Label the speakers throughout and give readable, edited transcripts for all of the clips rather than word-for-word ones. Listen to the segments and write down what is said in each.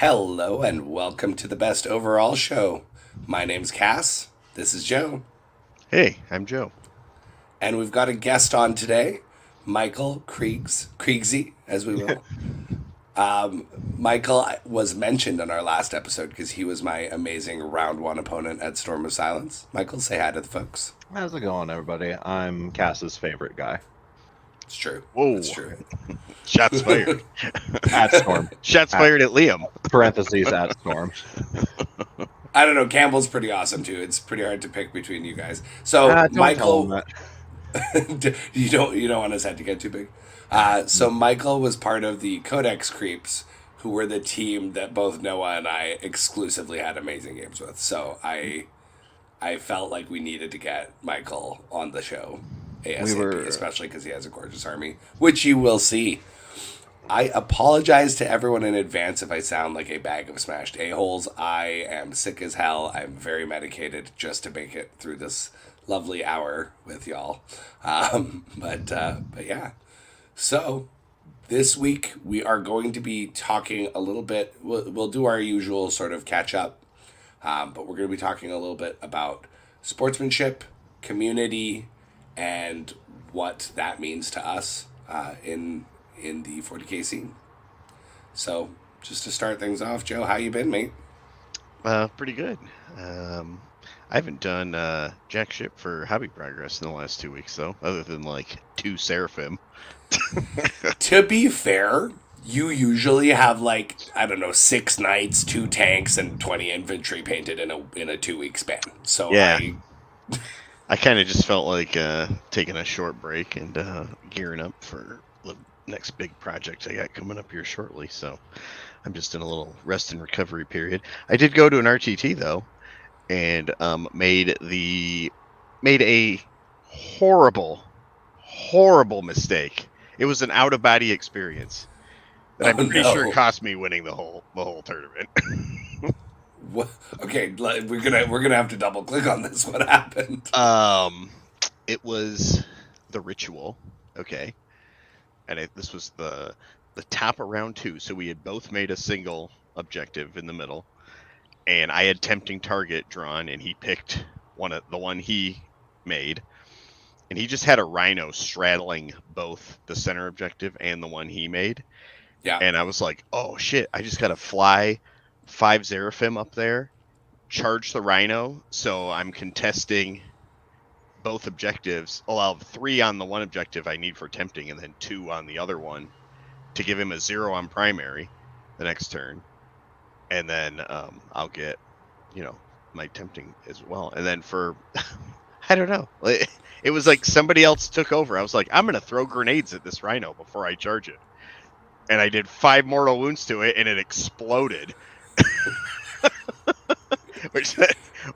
Speaker 1: Hello and welcome to the Best Overall Show. My name's Cass. This is Joe.
Speaker 2: Hey, I'm Joe.
Speaker 1: And we've got a guest on today, Michael Kriegsy, as we will. Michael was mentioned in our last episode because he was my amazing round one opponent at Storm of Silence. Michael, say hi to the folks.
Speaker 3: How's it going, everybody? I'm Cass's favorite guy.
Speaker 1: It's true.
Speaker 2: Whoa.
Speaker 1: That's true.
Speaker 2: Shots fired.
Speaker 3: At Storm.
Speaker 2: Shots fired at Liam.
Speaker 3: Parentheses at Storm.
Speaker 1: I don't know. Campbell's pretty awesome too. It's pretty hard to pick between you guys. So
Speaker 3: Don't tell
Speaker 1: Michael,
Speaker 3: him that.
Speaker 1: you don't want his head to get too big. So Michael was part of the Codex Creeps, who were the team that both Noah and I exclusively had amazing games with. So I felt like we needed to get Michael on the show ASAP, especially because he has a gorgeous army, which you will see. I apologize to everyone in advance if I sound like a bag of smashed a-holes. I am sick as hell. I'm very medicated just to make it through this lovely hour with y'all. But yeah. So this week we are going to be talking a little bit. We'll do our usual sort of catch up, but we're going to be talking a little bit about sportsmanship, community, and what that means to us in the 40K scene. So just to start things off, Joe, how you been, mate?
Speaker 2: Pretty good. I haven't done jack shit for hobby progress in the last 2 weeks, though, other than like 2 Seraphim.
Speaker 1: To be fair, you usually have like, I don't know, 6 knights, 2 tanks, and 20 infantry painted in a 2-week span. So
Speaker 2: yeah. I kind of just felt like taking a short break and gearing up for the next big project I got coming up here shortly. So I'm just in a little rest and recovery period. I did go to an RTT though, and made a horrible mistake. It was an out of body experience that I'm pretty sure cost me winning the whole tournament.
Speaker 1: What? Okay, we're gonna have to double click on this. What happened?
Speaker 2: It was the ritual. Okay, and this was the top of round 2. So we had both made a single objective in the middle, and I had tempting target drawn, and he picked the one he made, and he just had a rhino straddling both the center objective and the one he made.
Speaker 1: Yeah,
Speaker 2: and I was like, oh shit! I just gotta fly 5 Seraphim up there, charge the rhino, so I'm contesting both objectives. I'll have 3 on the one objective I need for tempting, and then 2 on the other one to give him a 0 on primary the next turn, and then I'll get, my tempting as well. And then for I don't know, it was like somebody else took over. I was like, I'm gonna throw grenades at this rhino before I charge it, and I did 5 mortal wounds to it, and it exploded. Which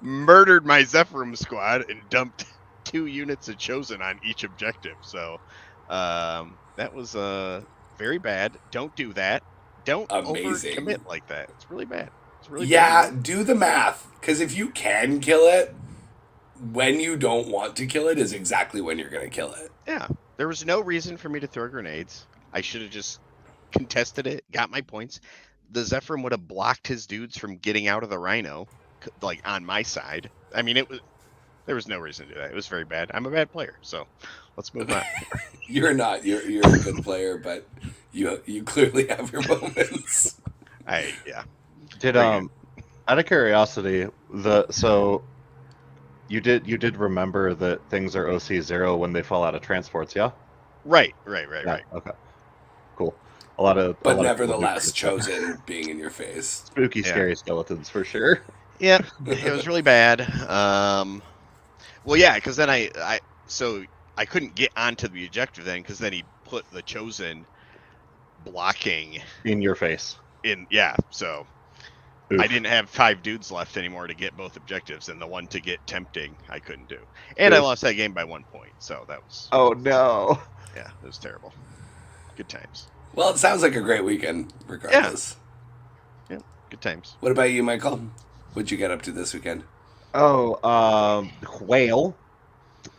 Speaker 2: murdered my Zephyrim squad and dumped 2 units of Chosen on each objective. So that was very bad. Don't do that. Don't overcommit like that. It's really bad. It's really bad.
Speaker 1: Do the math, because if you can kill it, when you don't want to kill it is exactly when you're going to kill it.
Speaker 2: Yeah, there was no reason for me to throw grenades. I should have just contested it, got my points. The Zephyrim would have blocked his dudes from getting out of the rhino, like on my side. I mean, there was no reason to do that. It was very bad. I'm a bad player, so let's move on.
Speaker 1: You're not. You're a good player, but you clearly have your moments.
Speaker 3: Did out of curiosity, so you did remember that things are OC0 when they fall out of transports, yeah?
Speaker 2: Right.
Speaker 3: Okay, cool.
Speaker 1: But nevertheless, Chosen being in your face.
Speaker 3: Spooky, scary skeletons for sure.
Speaker 2: Yeah, it was really bad. Well, yeah, because then I couldn't get onto the objective then, because then he put the Chosen blocking
Speaker 3: in your face.
Speaker 2: So
Speaker 3: Oof.
Speaker 2: I didn't have 5 dudes left anymore to get both objectives, and the one to get tempting I couldn't do. And I lost that game by 1 point, so that was...
Speaker 3: Oh, no.
Speaker 2: Yeah, it was terrible. Good times.
Speaker 1: Well, it sounds like a great weekend, regardless.
Speaker 2: Yeah, good times.
Speaker 1: What about you, Michael? What'd you get up to this weekend?
Speaker 3: Oh, whale.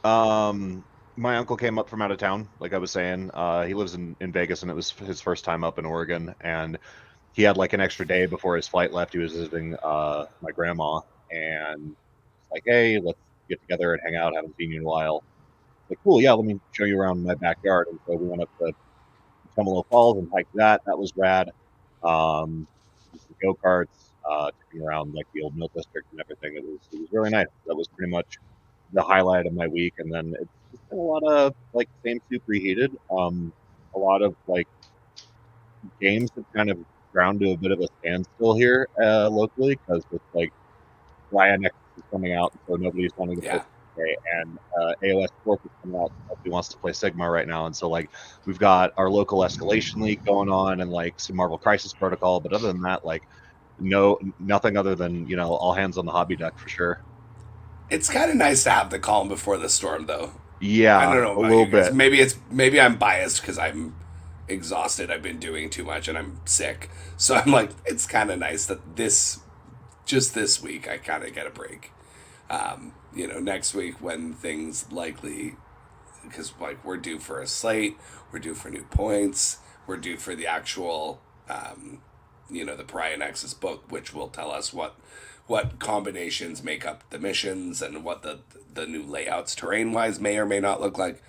Speaker 3: My uncle came up from out of town, like I was saying. He lives in Vegas, and it was his first time up in Oregon. And he had like an extra day before his flight left. He was visiting my grandma, and it's like, hey, let's get together and hang out. Haven't seen you in a while. Like, cool, yeah, let me show you around my backyard. And so we went up to Tremolo Falls and hiked that. That was rad. Go karts, taking around like the old mill district and everything. It was really nice. That was pretty much the highlight of my week. And then it's just been a lot of like same soup reheated. A lot of like games have kind of ground to a bit of a standstill here locally because it's like Ryan X is coming out, so nobody's wanting to play. And AOS Sports is coming out. Nobody wants to play Sigma right now, and so like we've got our local escalation league going on, and like some Marvel Crisis Protocol. But other than that, like nothing other than all hands on the hobby deck for sure.
Speaker 1: It's kind of nice to have the calm before the storm, though.
Speaker 3: Yeah,
Speaker 1: I don't know
Speaker 3: a little bit.
Speaker 1: Maybe I'm biased because I'm exhausted. I've been doing too much and I'm sick. So I'm like, it's kind of nice that this week I kind of get a break. Next week when things likely, because like we're due for a slate, we're due for new points, we're due for the actual, the Pariah Nexus book, which will tell us what combinations make up the missions and what the new layouts terrain wise may or may not look like.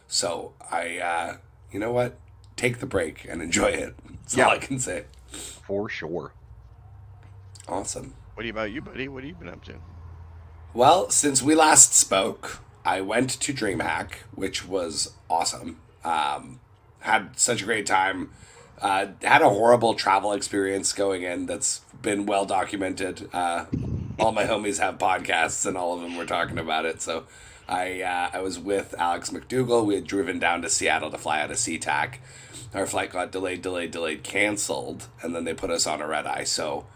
Speaker 1: So I, take the break and enjoy it. That's all I can say.
Speaker 3: For sure.
Speaker 1: Awesome.
Speaker 2: What about you, buddy? What have you been up to?
Speaker 1: Well, since we last spoke, I went to DreamHack, which was awesome. Had such a great time. Had a horrible travel experience going in that's been well documented. All my homies have podcasts, and all of them were talking about it. So I was with Alex McDougall. We had driven down to Seattle to fly out of SeaTac. Our flight got delayed, canceled, and then they put us on a red eye. So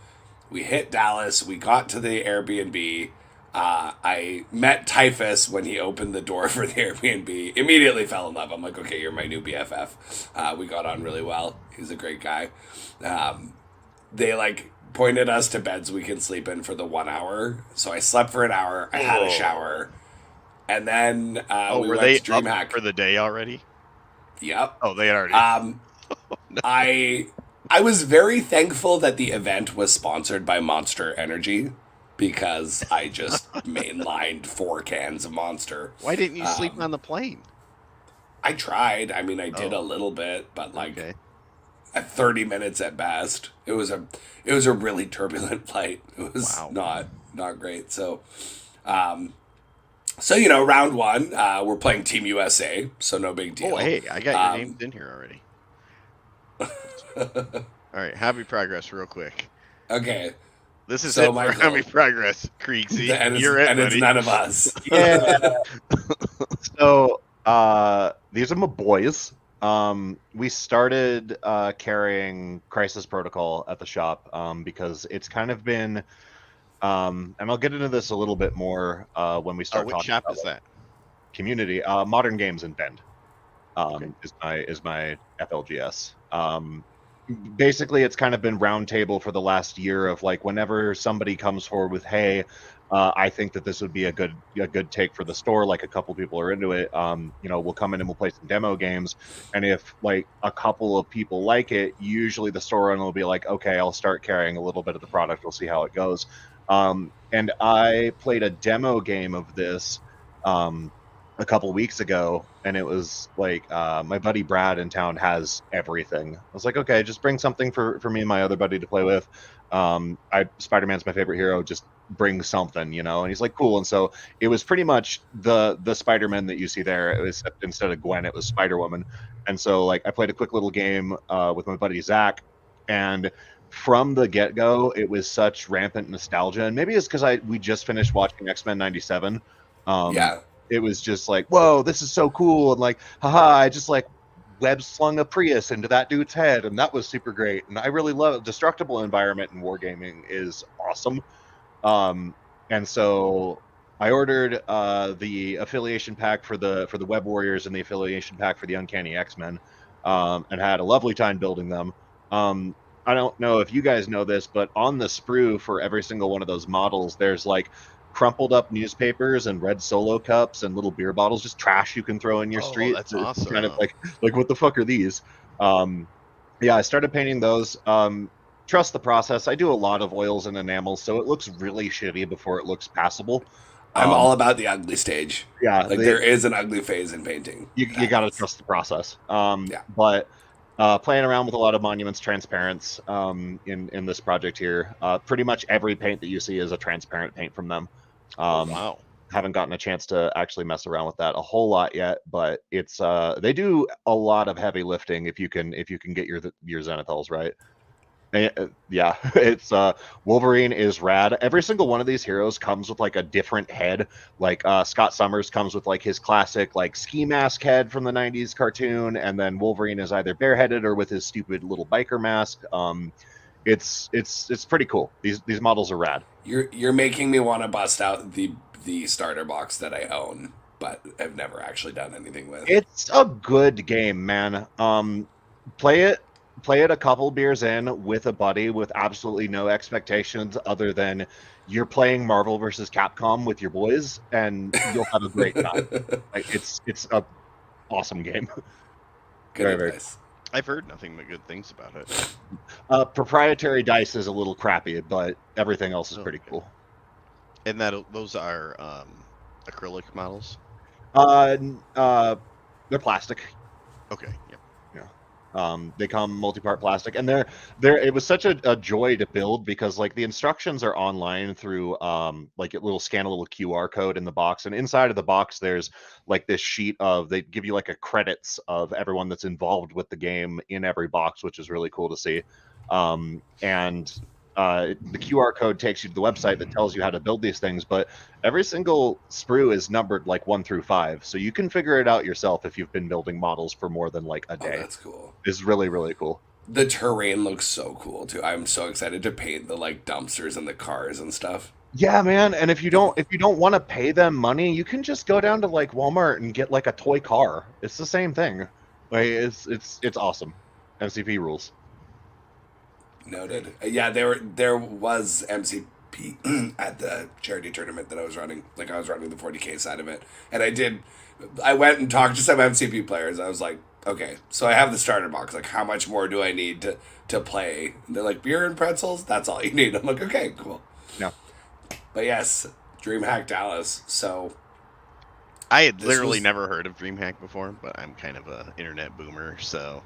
Speaker 1: we hit Dallas. We got to the Airbnb. I met Typhus when he opened the door for the Airbnb. Immediately fell in love. I'm like, okay, you're my new BFF. We got on really well. He's a great guy. They like pointed us to beds we can sleep in for the 1 hour. So I slept for an hour. I had a shower, and then we
Speaker 2: were
Speaker 1: went
Speaker 2: they
Speaker 1: to DreamHack
Speaker 2: up for the day already?
Speaker 1: Yep.
Speaker 2: Oh, they had already.
Speaker 1: No. I was very thankful that the event was sponsored by Monster Energy, because I just mainlined 4 cans of Monster.
Speaker 2: Why didn't you sleep on the plane?
Speaker 1: I tried. I mean, I did a little bit, but like at 30 minutes at best. It was a really turbulent flight. It was not great. So, round 1, we're playing Team USA, so no big deal.
Speaker 2: Oh, hey, I got your names in here already. All right, happy progress real quick.
Speaker 1: Okay.
Speaker 2: This is it for happy progress, Kriegsy.
Speaker 1: And
Speaker 2: You're it,
Speaker 1: and
Speaker 2: buddy.
Speaker 1: it's none of us.
Speaker 3: Yeah. So these are my boys. We started carrying Crisis Protocol at the shop because it's kind of been, and I'll get into this a little bit more when we start talking.
Speaker 2: Which shop
Speaker 3: about
Speaker 2: is that?
Speaker 3: Community. Modern Games in Bend is my FLGS. Basically, it's kind of been roundtable for the last year of like whenever somebody comes forward with, hey, I think that this would be a good take for the store. Like a couple people are into it. We'll come in and we'll play some demo games, and if like a couple of people like it, usually the store owner will be like, okay, I'll start carrying a little bit of the product. We'll see how it goes. And I played a demo game of this a couple weeks ago, and it was like my buddy Brad in town has everything. I was like, okay, just bring something for me and my other buddy to play with. Spider-Man's my favorite hero, just bring something, and he's like, cool. And so it was pretty much the Spider-Man that you see there. It was, instead of Gwen, it was Spider-Woman. And so like I played a quick little game with my buddy Zach, and from the get-go it was such rampant nostalgia, and maybe it's because we just finished watching X-Men 97. It was just like, whoa, this is so cool. And like, haha, I just like web slung a Prius into that dude's head. And that was super great. And I really love it. Destructible environment in wargaming is awesome. And so I ordered the affiliation pack for the Web Warriors and the affiliation pack for the Uncanny X-Men, and had a lovely time building them. I don't know if you guys know this, but on the sprue for every single one of those models, there's like crumpled up newspapers and red Solo cups and little beer bottles, just trash you can throw in your street.
Speaker 2: That's awesome.
Speaker 3: Kind of like what the fuck are these? I started painting those. trust the process. I do a lot of oils and enamels, so it looks really shitty before it looks passable.
Speaker 1: I'm all about the ugly stage.
Speaker 3: Yeah,
Speaker 1: Like there is an ugly phase in painting.
Speaker 3: you got to trust the process.
Speaker 1: Yeah.
Speaker 3: But playing around with a lot of monuments transparents in this project here. Pretty much every paint that you see is a transparent paint from them.
Speaker 2: Wow.
Speaker 3: Haven't gotten a chance to actually mess around with that a whole lot yet, but it's they do a lot of heavy lifting if you can get your Zenithals right. Yeah, it's Wolverine is rad. Every single one of these heroes comes with like a different head. Like Scott Summers comes with like his classic like ski mask head from the 90s cartoon, and then Wolverine is either bareheaded or with his stupid little biker mask. It's pretty cool. These models are rad.
Speaker 1: You're making me want to bust out the starter box that I own, but have never actually done anything with.
Speaker 3: It's a good game, man. Play it a couple beers in with a buddy with absolutely no expectations other than you're playing Marvel versus Capcom with your boys and you'll have a great time. Like, it's a awesome game.
Speaker 1: Good advice.
Speaker 2: I've heard nothing but good things about it.
Speaker 3: Proprietary dice is a little crappy, but everything else is pretty cool.
Speaker 2: And those are acrylic models?
Speaker 3: They're plastic.
Speaker 2: Okay, yep.
Speaker 3: They come multi-part plastic, and they're it was such a joy to build because like the instructions are online through like it will scan a little QR code in the box, and inside of the box there's like this sheet of they give you like a credits of everyone that's involved with the game in every box, which is really cool to see. And the QR code takes you to the website that tells you how to build these things, but every single sprue is numbered like 1 through 5, so you can figure it out yourself if you've been building models for more than like a day.
Speaker 1: Oh, that's cool.
Speaker 3: It's really, really cool.
Speaker 1: The terrain looks so cool too. I'm so excited to paint the like dumpsters and the cars and stuff.
Speaker 3: Yeah, man. And if you don't want to pay them money, you can just go down to like Walmart and get like a toy car. It's the same thing. Like it's awesome. MCP rules.
Speaker 1: Noted. Yeah, there was MCP at the charity tournament that I was running. Like I was running the 40K side of it, and I went and talked to some MCP players. I was like, okay, so I have the starter box. Like, how much more do I need to play? And they're like, beer and pretzels. That's all you need. I'm like, okay, cool.
Speaker 3: Yeah.
Speaker 1: But yes, DreamHack Dallas. So
Speaker 2: I had literally never heard of DreamHack before, but I'm kind of a internet boomer, so.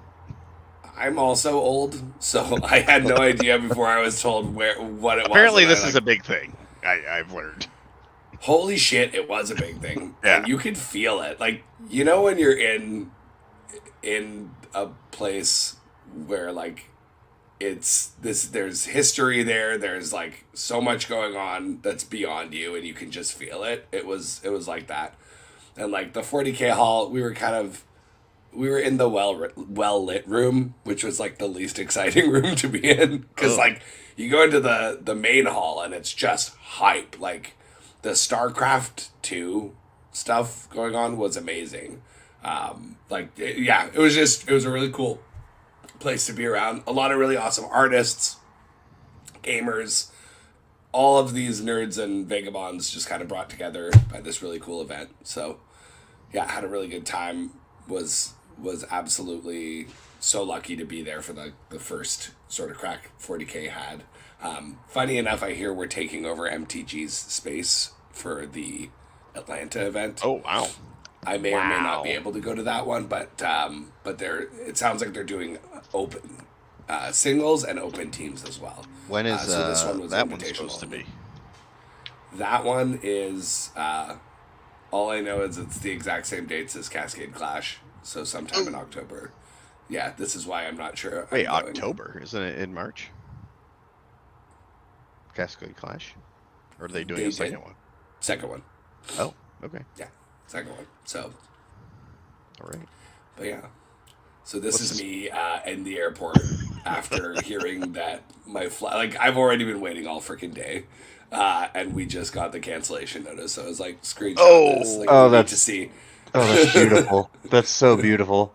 Speaker 1: I'm also old, so I had no idea before I was told what it was.
Speaker 2: Apparently, this is a big thing. I've learned.
Speaker 1: Holy shit, it was a big thing.
Speaker 2: Yeah.
Speaker 1: And you could feel it. Like, you know when you're in a place where like there's history there, there's like so much going on that's beyond you and you can just feel it. It was like that. And like the 40K hall, we were in the well lit room, which was like the least exciting room to be in because like you go into the main hall and it's just hype. Like the StarCraft 2 stuff going on was amazing. It was a really cool place to be around. A lot of really awesome artists, gamers, all of these nerds and vagabonds just kind of brought together by this really cool event. So yeah, I had a really good time. Was absolutely so lucky to be there for the first sort of crack 40K had. Funny enough, I hear we're taking over MTG's space for the Atlanta event.
Speaker 2: Oh, wow.
Speaker 1: I may or may not be able to go to that one, but it sounds like they're doing open singles and open teams as well.
Speaker 2: When is
Speaker 1: so this one was
Speaker 2: that one
Speaker 1: invitational.
Speaker 2: supposed to be?
Speaker 1: That one is all I know is it's the exact same dates as Cascade Clash. So sometime in October. Yeah, this is why I'm not sure.
Speaker 2: Wait, October? Isn't it in March? Cascade Clash? Or are they doing a second one?
Speaker 1: Second one.
Speaker 2: Oh, okay.
Speaker 1: Yeah, second one. So.
Speaker 2: All right.
Speaker 1: But yeah. So this is me in the airport after hearing that my flight... Like, I've already been waiting all freaking day. And we just got the cancellation notice. So I was like, screenshot this. Like, that's... to see...
Speaker 3: Oh, that's beautiful. That's so beautiful.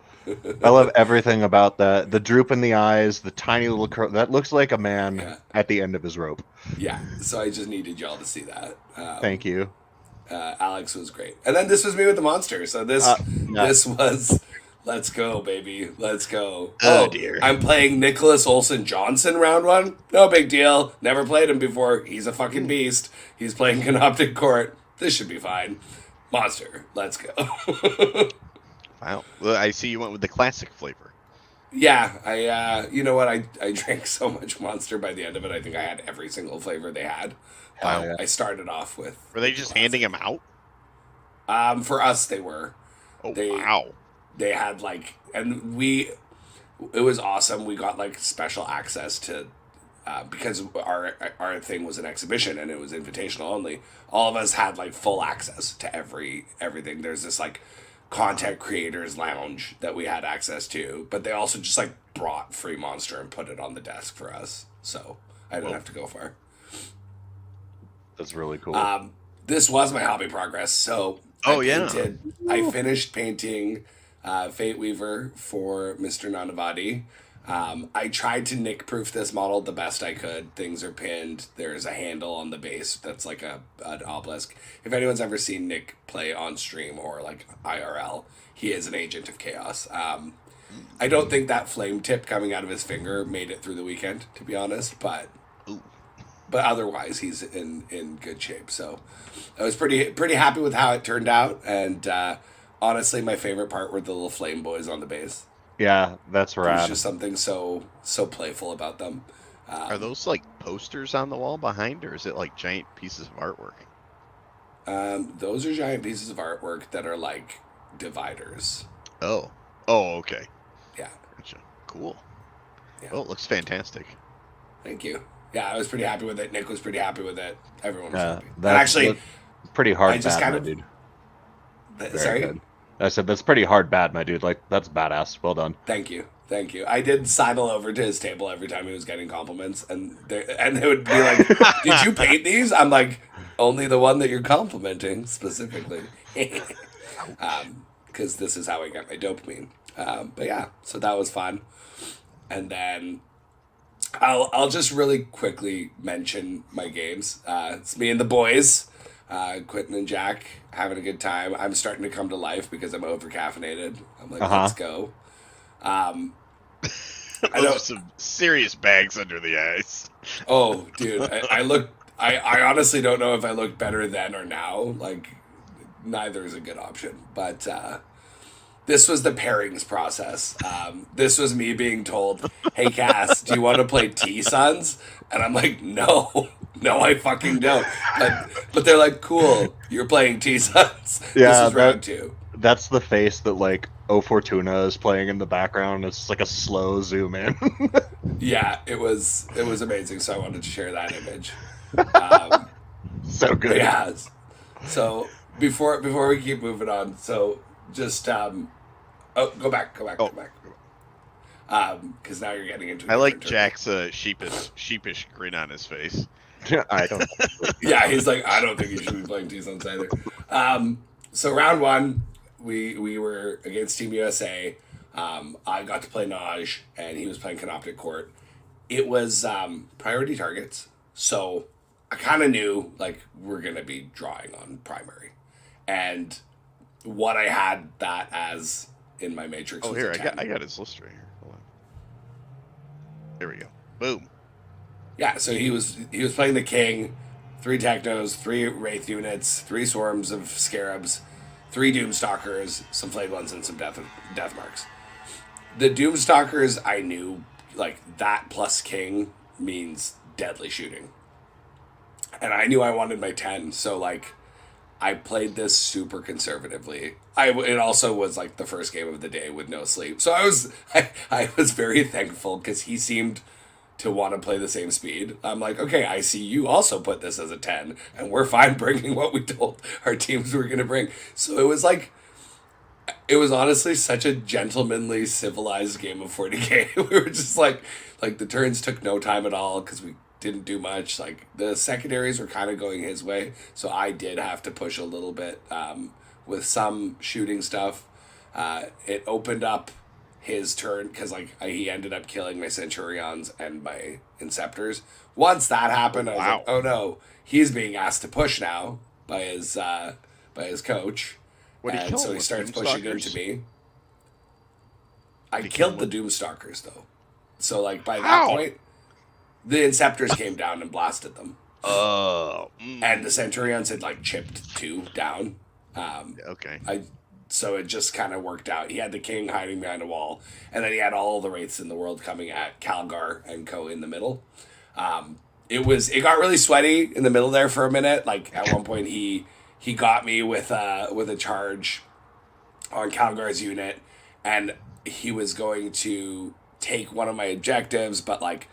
Speaker 3: I love everything about that. The droop in the eyes, the tiny little curl. That looks like a man at the end of his rope.
Speaker 1: Yeah, so I just needed y'all to see that.
Speaker 3: Thank you.
Speaker 1: Alex was great. And then this was me with the monster. So this was Let's go, baby. Let's go.
Speaker 2: Oh, dear.
Speaker 1: I'm playing Nicholas Olsen Johnson round 1. No big deal. Never played him before. He's a fucking beast. He's playing Canoptic Court. This should be fine. Monster. Let's go.
Speaker 2: Wow. Well, I see you went with the classic flavor.
Speaker 1: Yeah, you know what? I drank so much Monster by the end of it. I think I had every single flavor they had.
Speaker 3: Wow.
Speaker 1: I started off with.
Speaker 2: Were they just handing them out?
Speaker 1: For us, they were.
Speaker 2: Oh,
Speaker 1: They-
Speaker 2: wow.
Speaker 1: They had and it was awesome. We got special access to, because our thing was an exhibition and it was invitational only. All of us had full access to everything. There's this content creators lounge that we had access to, but they also just brought free Monster and put it on the desk for us, so I didn't have to go far.
Speaker 3: That's really cool.
Speaker 1: This was my hobby progress. So I finished painting Fate Weaver for Mr. Nanavati. I tried to Nick proof this model the best I could. Things are pinned. There's a handle on the base that's an obelisk. If anyone's ever seen Nick play on stream or IRL, he is an agent of chaos. I don't think that flame tip coming out of his finger made it through the weekend, to be honest, but otherwise he's in good shape. So I was pretty happy with how it turned out, and honestly my favorite part were the little flame boys on the base.
Speaker 3: Yeah, that's rad.
Speaker 1: There's just something so playful about them.
Speaker 2: Are those posters on the wall behind, or is it giant pieces of artwork?
Speaker 1: Those are giant pieces of artwork that are dividers.
Speaker 2: Oh, okay.
Speaker 1: Yeah.
Speaker 2: Gotcha. Cool.
Speaker 1: Yeah.
Speaker 2: Oh, it looks fantastic.
Speaker 1: Thank you. Yeah, I was pretty happy with it. Nick was pretty happy with it. Everyone was happy. And
Speaker 3: That's
Speaker 1: actually,
Speaker 3: pretty hard
Speaker 1: I just
Speaker 3: bad,
Speaker 1: kind
Speaker 3: my
Speaker 1: of-
Speaker 3: dude. Very
Speaker 1: sorry.
Speaker 3: good. I said that's pretty hard bad, my dude. That's badass. Well done.
Speaker 1: Thank you. I did sidle over to his table every time he was getting compliments, and they would be like, "Did you paint these?" I'm like, "Only the one that you're complimenting specifically," because this is how I get my dopamine. But yeah, so that was fun, and then I'll just really quickly mention my games. It's me and the boys, Quentin and Jack, having a good time. I'm starting to come to life because I'm over caffeinated. I'm like, let's go.
Speaker 2: Those are some serious bags under the eyes.
Speaker 1: Oh, dude, I honestly don't know if I look better then or now. Neither is a good option. But this was the pairings process. This was me being told, "Hey, Cass, do you want to play T-Sons?" And I'm like, no, I fucking don't. But they're like, "Cool, you're playing T-Sons."
Speaker 3: Yeah,
Speaker 1: this is round 2.
Speaker 3: That's the face that O Fortuna is playing in the background. It's a slow zoom in.
Speaker 1: Yeah, it was amazing. So I wanted to share that image.
Speaker 3: So good.
Speaker 1: Yeah. So before we keep moving on, so just go back. Because now you're getting into.
Speaker 2: I like Jack's sheepish grin on his face.
Speaker 3: I don't.
Speaker 1: Yeah, he's like, I don't think you should be playing T-Sons either. So round 1, we were against Team USA. I got to play Naj, and he was playing Canoptic Court. It was priority targets, so I kind of knew we're gonna be drawing on primary, and what I had that as in my matrix.
Speaker 2: Oh,
Speaker 1: was
Speaker 2: here
Speaker 1: a 10.
Speaker 2: I got his list right here. Hold on. There we go. Boom.
Speaker 1: Yeah, so he was playing the King, 3 Technos, 3 Wraith units, 3 Swarms of Scarabs, 3 Doomstalkers, some Flayed Ones, and some Death Marks. The Doomstalkers, I knew, that plus King means deadly shooting. And I knew I wanted my 10, so, I played this super conservatively. It also was, the first game of the day with no sleep. So I was very thankful, because he seemed to want to play the same speed. I'm like, okay, I see you also put this as a 10, and we're fine bringing what we told our teams we were going to bring. So it was honestly such a gentlemanly, civilized game of 40K. We were just the turns took no time at all because we didn't do much. The secondaries were kind of going his way, so I did have to push a little bit with some shooting stuff. It opened up his turn because he ended up killing my Centurions and my Inceptors. Once that happened, I was like, oh no, he's being asked to push now by his coach.
Speaker 2: What did he kill
Speaker 1: so
Speaker 2: him
Speaker 1: he
Speaker 2: with,
Speaker 1: starts pushing
Speaker 2: Doomstalkers?
Speaker 1: into me. I
Speaker 2: Did he kill
Speaker 1: killed the
Speaker 2: him?
Speaker 1: Doomstalkers though. So like by that
Speaker 2: How?
Speaker 1: point, the Inceptors came down and blasted them,
Speaker 2: Oh.
Speaker 1: and the Centurions had like chipped 2 down.
Speaker 2: Okay.
Speaker 1: So it just kind of worked out. He had the king hiding behind a wall, and then he had all the wraiths in the world coming at Calgar and Co in the middle. It got really sweaty in the middle there for a minute. Like at one point he got me with a charge on Calgar's unit, and he was going to take one of my objectives, but like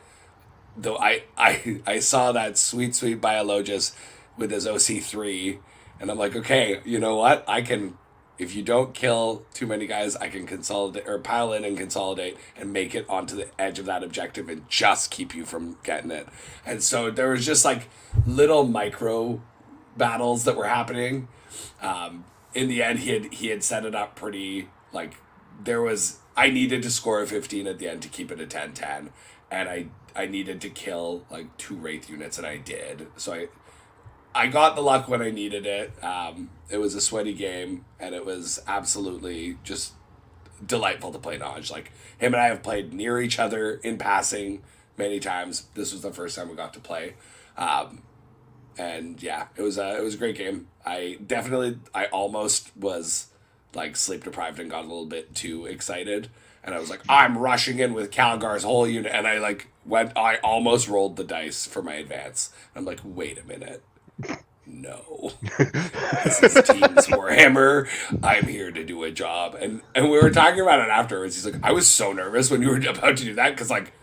Speaker 1: though I saw that sweet biologist with his OC3, and I'm like, okay, you know what? I can, if you don't kill too many guys, I can consolidate or pile in and consolidate and make it onto the edge of that objective and just keep you from getting it. And so there was just like little micro battles that were happening. In the end, he had set it up pretty like I needed to score a 15 at the end to keep it a 10-10, and I needed to kill like 2 Wraith units, and I did. So I got the luck when I needed it. It was a sweaty game, and it was absolutely just delightful to play Naj. Like, him and I have played near each other in passing many times. This was the first time we got to play. And yeah, it was a great game. I almost was like sleep deprived and got a little bit too excited. And I was like, I'm rushing in with Calgar's whole unit. And I almost rolled the dice for my advance. I'm like, wait a minute. No. This is Teams Warhammer. I'm here to do a job. And we were talking about it afterwards. He's like, I was so nervous when you were about to do that because, like,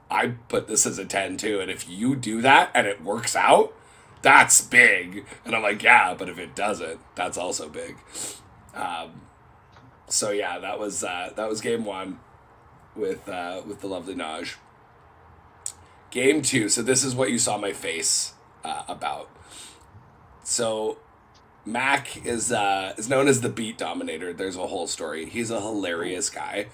Speaker 1: I put this as a 10 too. And if you do that and it works out, that's big. And I'm like, yeah, but if it doesn't, that's also big. So yeah, that was game 1 with the lovely Naj. Game 2. So this is what you saw my face about. So Mac is known as the beat dominator. There's a whole story. He's a hilarious guy,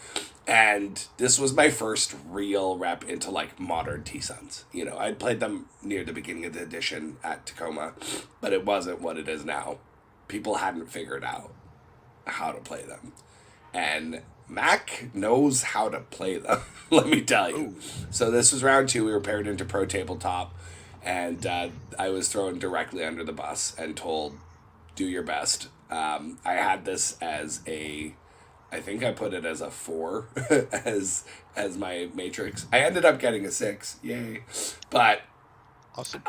Speaker 1: and this was my first real rep into like modern T-Suns. You know, I'd played them near the beginning of the edition at Tacoma, but it wasn't what it is now. People hadn't figured out how to play them, and Mac knows how to play them. Let me tell you. So this was round 2. We were paired into Pro Tabletop, and I was thrown directly under the bus and told, do your best. I had this as I think I put it as a 4 as my matrix. I ended up getting a 6. Yay. But
Speaker 2: Awesome.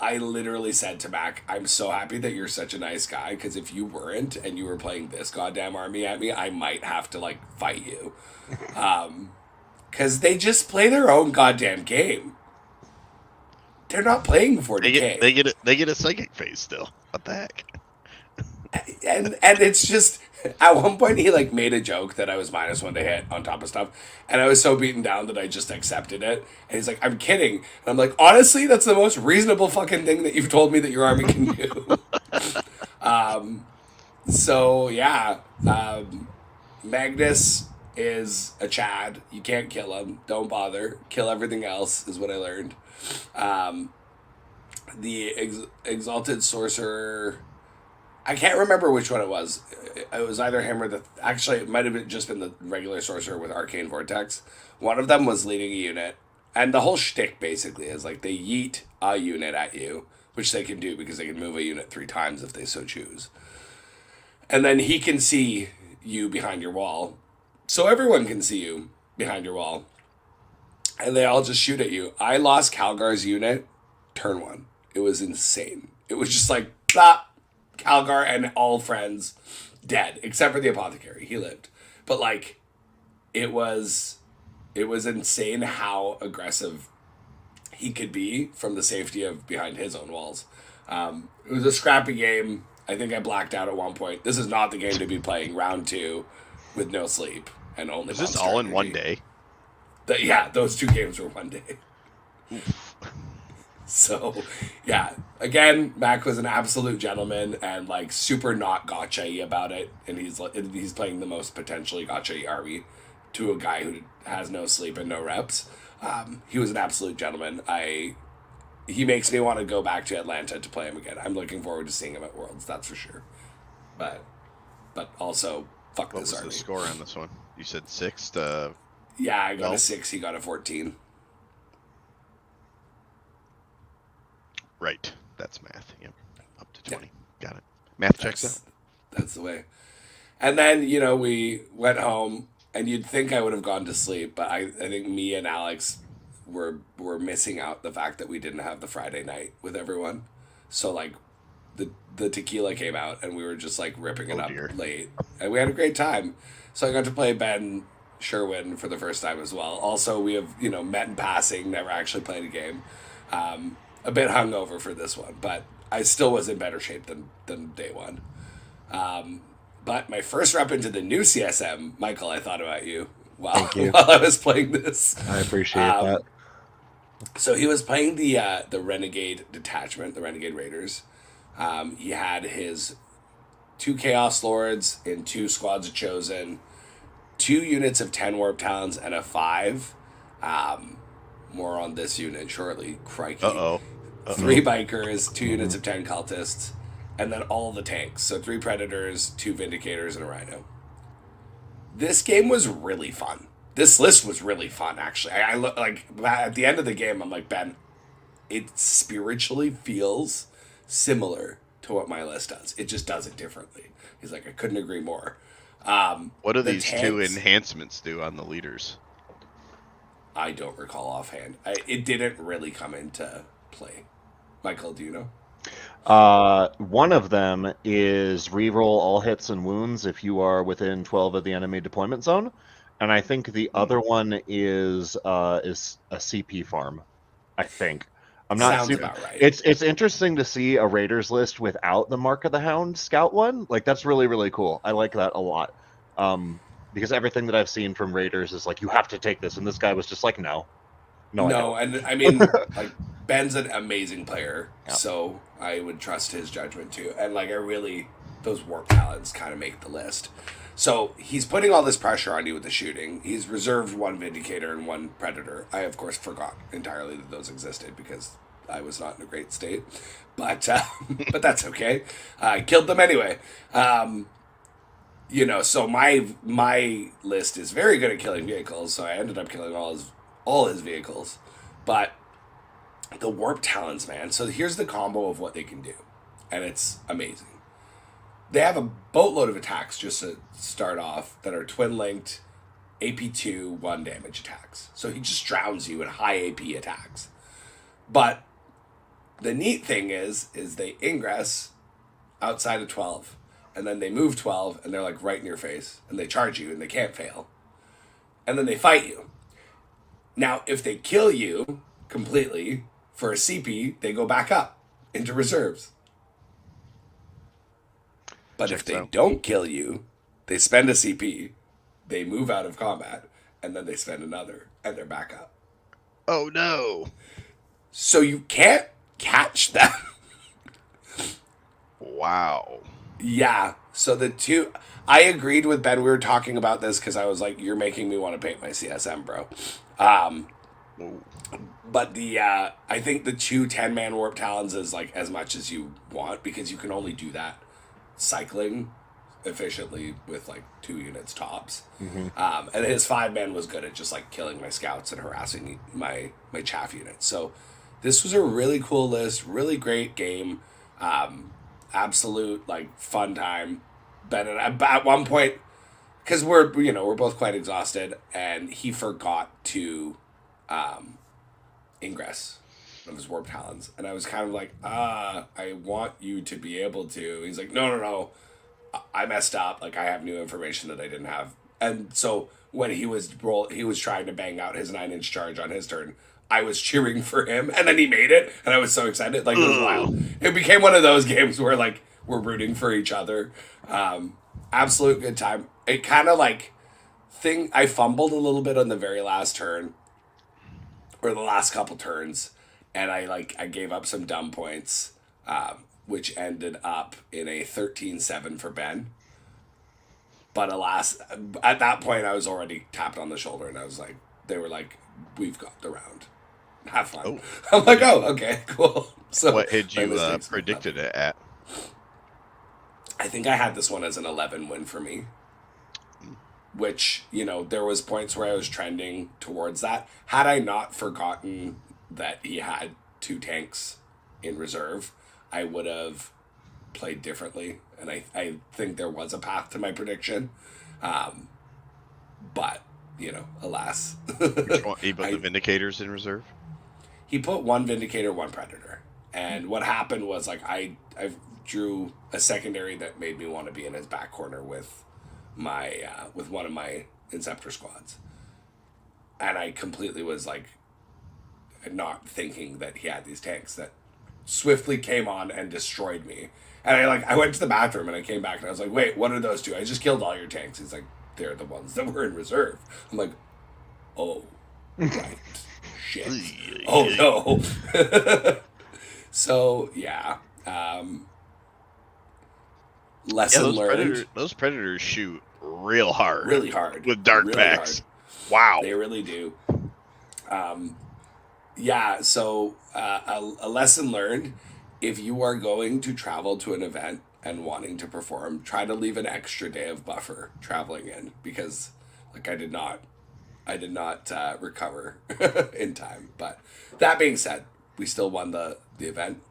Speaker 1: I literally said to Mac, I'm so happy that you're such a nice guy, because if you weren't and you were playing this goddamn army at me, I might have to like fight you. Because they just play their own goddamn game. They're not playing 40K.
Speaker 2: They get a psychic phase still. What the heck?
Speaker 1: And it's just, at one point he like made a joke that I was -1 to hit on top of stuff, and I was so beaten down that I just accepted it. And he's like, I'm kidding. And I'm like, honestly, that's the most reasonable fucking thing that you've told me that your army can do. So yeah, Magnus is a Chad. You can't kill him. Don't bother. Kill everything else is what I learned. The Exalted Sorcerer, I can't remember which one it was. It was either him or actually it might have just been the regular Sorcerer with Arcane Vortex. One of them was leading a unit, and the whole shtick basically is like they yeet a unit at you, which they can do because they can move a unit 3 times if they so choose. And then he can see you behind your wall. So everyone can see you behind your wall. And they all just shoot at you. I lost Calgar's unit turn 1. It was insane. It was just like, blah, Calgar and all friends dead, except for the apothecary. He lived. But like, it was insane how aggressive he could be from the safety of behind his own walls. It was a scrappy game. I think I blacked out at one point. This is not the game to be playing round 2 with no sleep and only.
Speaker 2: Is this all in one day?
Speaker 1: Yeah, those 2 games were one day. So, yeah. Again, Mac was an absolute gentleman and like super not gotcha-y about it, and he's playing the most potentially gotcha-y army to a guy who has no sleep and no reps. He was an absolute gentleman. He makes me want to go back to Atlanta to play him again. I'm looking forward to seeing him at Worlds, that's for sure. But also, fuck
Speaker 2: What
Speaker 1: this
Speaker 2: was
Speaker 1: army.
Speaker 2: the score on this one? You said 6 to.
Speaker 1: Yeah, I got a
Speaker 2: Well.
Speaker 1: 6. He got a 14.
Speaker 2: Right. That's math. Yep. Up to 20. Got it. Math checks out.
Speaker 1: That's the way. And then, we went home, and you'd think I would have gone to sleep, but I think me and Alex were missing out the fact that we didn't have the Friday night with everyone. So, like, the tequila came out, and we were just, like, ripping it up
Speaker 2: dear.
Speaker 1: late. And we had a great time. So I got to play Ben Sherwin for the first time as well. Also, we have, met in passing, never actually played a game. A bit hungover for this one, but I still was in better shape than day one. But my first rep into the new CSM, Michael, I thought about you while I was playing this.
Speaker 3: I appreciate that.
Speaker 1: So he was playing the Renegade Detachment, the Renegade Raiders. He had his 2 Chaos Lords in 2 Squads of Chosen, 2 units of 10 Warp Talons, and a 5. More on this unit shortly. Crikey.
Speaker 2: Uh-oh.
Speaker 1: 3 Bikers, 2 units of 10 Cultists, and then all the tanks. So 3 Predators, 2 Vindicators, and a Rhino. This game was really fun. This list was really fun, actually. I look like at the end of the game, I'm like, Ben, it spiritually feels similar to what my list does. It just does it differently. He's like, I couldn't agree more.
Speaker 2: What do
Speaker 1: the
Speaker 2: these 2
Speaker 1: tanks-
Speaker 2: enhancements do on the leaders?
Speaker 1: I don't recall offhand. It didn't really come into play. Michael, do you know?
Speaker 3: One of them is reroll all hits and wounds if you are within 12 of the enemy deployment zone, and I think the other one is a CP farm. I think. I'm not
Speaker 1: Sounds
Speaker 3: super.
Speaker 1: about right.
Speaker 3: It's interesting to see a Raiders list without the Mark of the Hound Scout one. Like, that's really, really cool. I like that a lot. Because everything that I've seen from Raiders is like, you have to take this, and this guy was just like, no, I don't.
Speaker 1: And I mean, like, Ben's an amazing player, so I would trust his judgment too. And like, those Warp Talons kind of make the list. So he's putting all this pressure on you with the shooting. He's reserved 1 Vindicator and 1 Predator. I, of course, forgot entirely that those existed because I was not in a great state. But that's okay. I killed them anyway. So my list is very good at killing vehicles, so I ended up killing all his vehicles. But the Warp Talons, man. So here's the combo of what they can do, and it's amazing. They have a boatload of attacks just to start off that are twin-linked AP2 1 damage attacks. So he just drowns you in high AP attacks. But the neat thing is they ingress outside of 12, and then they move 12, and they're like right in your face, and they charge you, and they can't fail. And then they fight you. Now, if they kill you completely for a CP, they go back up into reserves. But if they don't kill you, they spend a CP, they move out of combat, and then they spend another, and they're back up.
Speaker 2: Oh, no.
Speaker 1: So you can't catch them.
Speaker 2: Wow.
Speaker 1: Yeah. So I agreed with Ben. We were talking about this because I was like, you're making me want to paint my CSM, bro. But I think the 2 10-man Warp Talons is like as much as you want because you can only do that cycling efficiently with like 2 units tops. Mm-hmm. And his 5-man was good at just like killing my scouts and harassing my chaff units. So this was a really cool list, really great game. Absolute like fun time. But at one point, because we're both quite exhausted, and he forgot to ingress of his Warp Talons, and I was kind of like, I want you to be able to. He's like, no, I messed up. Like, I have new information that I didn't have. And so when he was trying to bang out his 9-inch charge on his turn, I was cheering for him, and then he made it, and I was so excited. Like, it was wild. It became one of those games where like we're rooting for each other. Absolute good time. It kind of like I fumbled a little bit on the very last turn, or the last couple turns, and I gave up some dumb points, which ended up in a 13-7 for Ben. But alas, at that point, I was already tapped on the shoulder, and they were like, we've got the round. Have fun. Oh. I'm like, oh, okay, cool. So
Speaker 2: what had you predicted it at?
Speaker 1: I think I had this one as an 11 win for me. which, you know, there was points where I was trending towards that. Had I not forgotten that he had 2 tanks in reserve, I would have played differently. And I think there was a path to my prediction. But, you know, alas.
Speaker 2: He put the Vindicators in reserve?
Speaker 1: He put 1 Vindicator, 1 Predator. And what happened was, like, I drew a secondary that made me want to be in his back corner with my with one of my Inceptor squads. And I completely was, like, not thinking that he had these tanks that swiftly came on and destroyed me. And I went to the bathroom and I came back and I was like, wait, what are those 2? I just killed all your tanks. He's like, they're the ones that were in reserve. I'm like, oh, right. Shit. Oh, no. So, yeah. Lesson learned.
Speaker 2: Those predators shoot real hard.
Speaker 1: Really hard.
Speaker 2: With dark
Speaker 1: really
Speaker 2: packs.
Speaker 1: Hard.
Speaker 2: Wow.
Speaker 1: They really do. Yeah, so a lesson learned, if you are going to travel to an event and wanting to perform, try to leave an extra day of buffer traveling in, because like I did not recover in time. But that being said, we still won the event.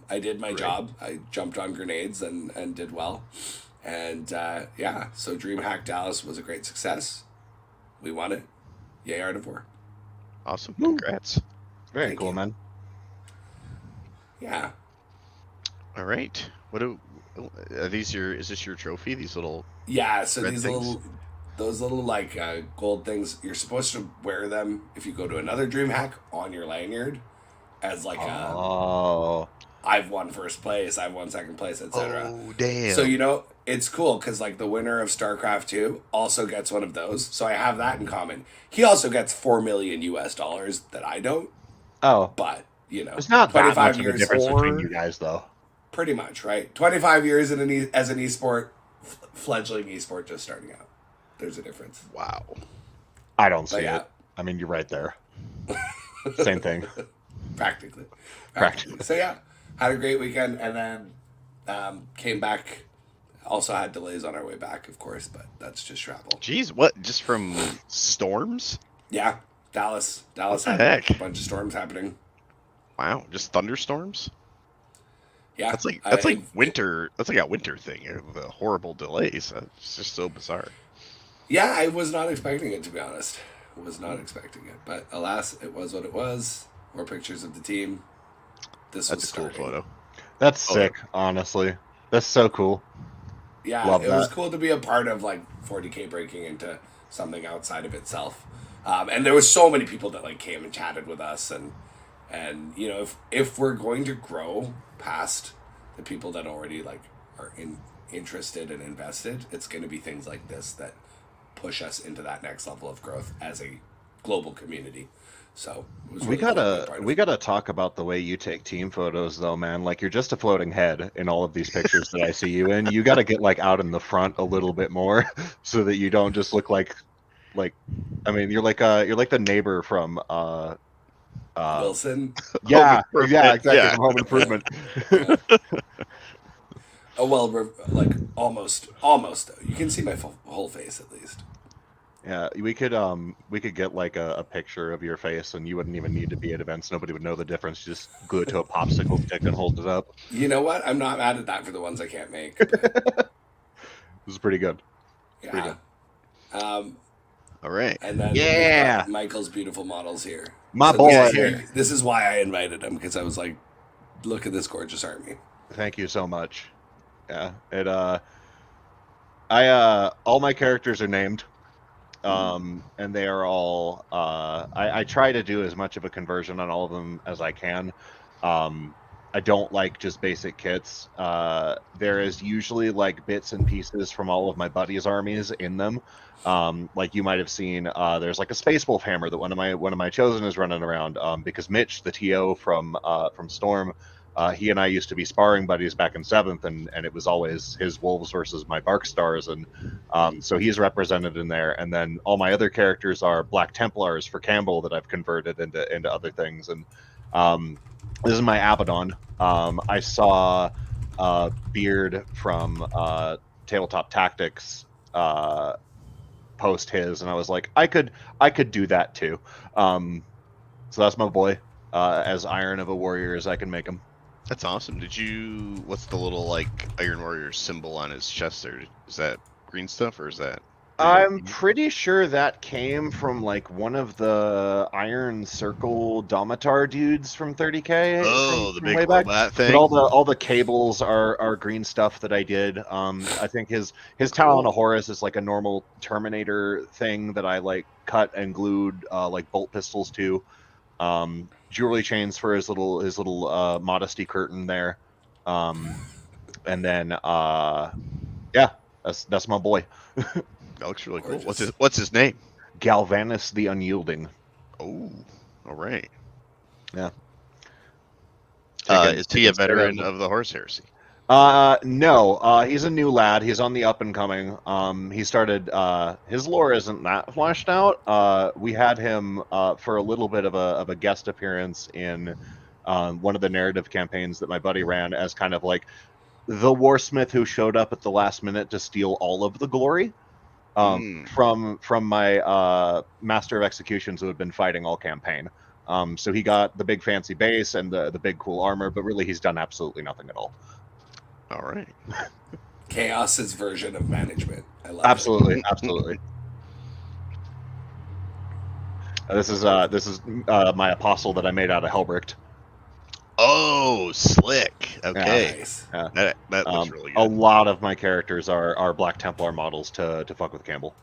Speaker 1: I did my job. I jumped on grenades and did well. And yeah, so DreamHack Dallas was a great success. We won it. Yay, Art of War.
Speaker 2: Awesome. Congrats.
Speaker 3: Very
Speaker 1: Thank
Speaker 3: cool,
Speaker 1: you.
Speaker 3: man.
Speaker 1: Yeah.
Speaker 2: All right. Are these is this your trophy? These little
Speaker 1: Yeah, so
Speaker 2: red
Speaker 1: these
Speaker 2: things?
Speaker 1: those little like gold things, you're supposed to wear them if you go to another DreamHack on your lanyard as like
Speaker 3: Oh.
Speaker 1: I've won first place, I've won second place, etc.
Speaker 2: Oh, damn.
Speaker 1: So, you know, it's cool because like the winner of StarCraft 2 also gets one of those. So I have that in common. He also gets $4 million that I don't.
Speaker 3: Oh.
Speaker 1: But, you know,
Speaker 3: It's not that much of a
Speaker 1: years
Speaker 3: difference
Speaker 1: or
Speaker 3: between you guys, though.
Speaker 1: pretty much, right? 25 years as an esport, fledgling esport just starting out. There's a difference.
Speaker 2: Wow.
Speaker 3: I don't see
Speaker 1: yeah.
Speaker 3: it. I mean, you're right there. Same thing.
Speaker 1: Practically.
Speaker 3: Practically.
Speaker 1: So yeah, had a great weekend, and then came back. Also had delays on our way back, of course, but that's just travel.
Speaker 2: Jeez, what? Just from storms?
Speaker 1: Yeah, Dallas
Speaker 2: What the
Speaker 1: had
Speaker 2: heck?
Speaker 1: a bunch of storms happening.
Speaker 2: Wow, just thunderstorms?
Speaker 1: Yeah,
Speaker 2: That's like winter. That's like a winter thing. The horrible delays. It's just so bizarre.
Speaker 1: Yeah, I was not expecting it, to be honest. Was not expecting it, but alas, it was what it was. More pictures of the team.
Speaker 2: That's
Speaker 1: was
Speaker 2: a cool
Speaker 1: starting.
Speaker 2: photo.
Speaker 3: That's sick, honestly. That's so cool.
Speaker 1: Yeah,
Speaker 3: Love
Speaker 1: it was
Speaker 3: that.
Speaker 1: cool to be a part of like 40K breaking into something outside of itself. And there was so many people that like came and chatted with us, and you know, if we're going to grow past the people that already like are interested and invested, it's going to be things like this that push us into that next level of growth as a global community. So it was
Speaker 3: We
Speaker 1: really cool to be a
Speaker 3: gotta
Speaker 1: part of
Speaker 3: we
Speaker 1: it.
Speaker 3: gotta talk about the way you take team photos, though, man. Like, you're just a floating head in all of these pictures that I see you in. You gotta get like out in the front a little bit more, so that you don't just look like I mean, you're like the neighbor from
Speaker 1: Wilson.
Speaker 3: yeah,
Speaker 2: Home
Speaker 3: yeah,
Speaker 2: Improvement,
Speaker 3: exactly,
Speaker 2: yeah.
Speaker 3: from Home Improvement.
Speaker 1: Oh well, like almost though. You can see my whole face at least.
Speaker 3: Yeah, we could get like a picture of your face, and you wouldn't even need to be at events. Nobody would know the difference. You just glue it to a popsicle stick and hold it up.
Speaker 1: You know what? I'm not mad at that for the ones I can't make. But,
Speaker 3: This is pretty good.
Speaker 1: yeah.
Speaker 2: All right.
Speaker 1: And then
Speaker 3: Yeah.
Speaker 1: we've got Michael's beautiful models here.
Speaker 3: My
Speaker 1: So
Speaker 3: boy.
Speaker 1: this is why I invited him, because I was like, look at this gorgeous army.
Speaker 3: Thank you so much. Yeah, all my characters are named. And they are all I try to do as much of a conversion on all of them as I can. I don't like just basic kits. There is usually like bits and pieces from all of my buddies' armies in them. Like you might have seen, there's like a Space Wolf hammer that one of my chosen is running around, because Mitch, the TO from Storm, he and I used to be sparring buddies back in 7th, and it was always his wolves versus my Bark Stars, and so he's represented in there. And then all my other characters are Black Templars for Campbell that I've converted into other things. And this is my Abaddon. I saw Beard from Tabletop Tactics post his, and I was like, I could do that too. So that's my boy. As iron of a warrior as I can make him.
Speaker 2: That's awesome. What's the little like Iron Warrior symbol on his chest there? Is that green stuff or is that?
Speaker 3: I'm pretty sure that came from like one of the Iron Circle Domitar dudes from 30K.
Speaker 2: Oh, the
Speaker 3: from
Speaker 2: big
Speaker 3: way back.
Speaker 2: robot thing.
Speaker 3: But all the cables are green stuff that I did. I think his Talon of Horus is like a normal Terminator thing that I like cut and glued like bolt pistols to. Jewelry chains for his little modesty curtain there. And then yeah, that's my boy.
Speaker 2: That looks really cool. What's his name?
Speaker 3: Galvanus the Unyielding.
Speaker 2: Oh, all right.
Speaker 3: Yeah.
Speaker 2: Is he a veteran of the Horse Heresy?
Speaker 3: No. He's a new lad. He's on the up and coming. He started. His lore isn't that fleshed out. We had him for a little bit of a guest appearance in one of the narrative campaigns that my buddy ran as kind of like the warsmith who showed up at the last minute to steal all of the glory. From my Master of Executions who had been fighting all campaign. So he got the big fancy base and the big cool armor, but really he's done absolutely nothing at all.
Speaker 2: All right.
Speaker 1: Chaos's version of management. I love
Speaker 3: absolutely,
Speaker 1: it.
Speaker 3: Absolutely. This is my apostle that I made out of Helbricht.
Speaker 2: Oh, slick. Okay.
Speaker 1: Yeah, nice.
Speaker 3: Yeah.
Speaker 2: That looks really good.
Speaker 3: A lot of my characters are Black Templar models to fuck with Campbell.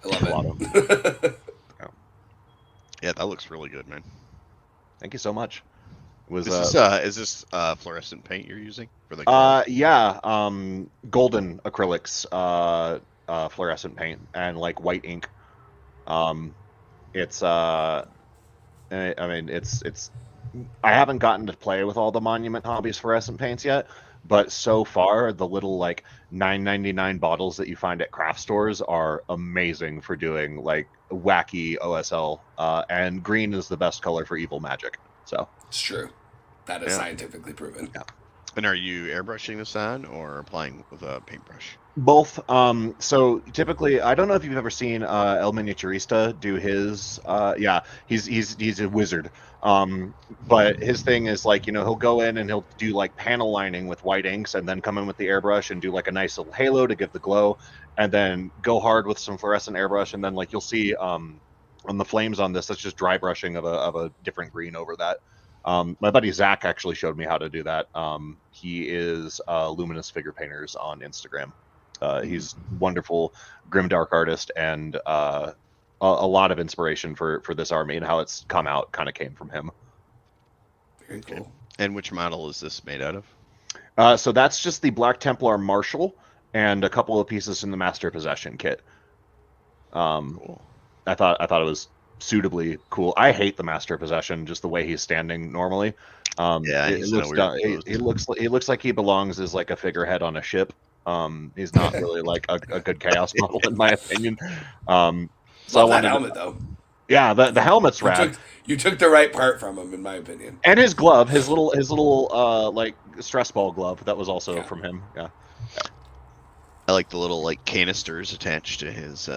Speaker 1: I love it.
Speaker 3: A lot of them.
Speaker 2: Yeah, that looks really good, man.
Speaker 3: Thank you so much.
Speaker 2: Is this fluorescent paint you're using for the?
Speaker 3: Yeah, golden acrylics, fluorescent paint, and like white ink. It's I mean, it's. I haven't gotten to play with all the Monument Hobbies fluorescent paints yet, but so far the little like $9.99 bottles that you find at craft stores are amazing for doing like wacky OSL. And green is the best color for evil magic. So
Speaker 1: it's true. That is scientifically proven.
Speaker 3: Yeah.
Speaker 2: And are you airbrushing this on or applying with a paintbrush?
Speaker 3: Both. So typically, I don't know if you've ever seen El Miniaturista do his. Yeah, he's a wizard. But his thing is like, he'll go in and he'll do like panel lining with white inks, and then come in with the airbrush and do like a nice little halo to give the glow, and then go hard with some fluorescent airbrush, and then like you'll see on the flames on this, that's just dry brushing of a different green over that. My buddy Zach actually showed me how to do that. He is Luminous Figure Painters on Instagram. He's wonderful grimdark artist, and a lot of inspiration for this army and how it's come out kind of came from him.
Speaker 1: Very cool.
Speaker 2: And which model is this made out of?
Speaker 3: So that's just the Black Templar Marshal and a couple of pieces in the Master Possession kit.
Speaker 2: Cool.
Speaker 3: I thought it was suitably cool. I hate the Master Possession, just the way he's standing normally.
Speaker 2: Yeah,
Speaker 3: it looks dumb. He looks like he belongs as like a figurehead on a ship. He's not really like a good chaos model in my opinion.
Speaker 1: So love that helmet though.
Speaker 3: Yeah, the helmet's rad.
Speaker 1: You took the right part from him, in my opinion.
Speaker 3: And his glove, his little like stress ball glove, that was also from him. Yeah.
Speaker 2: I like the little like canisters attached to his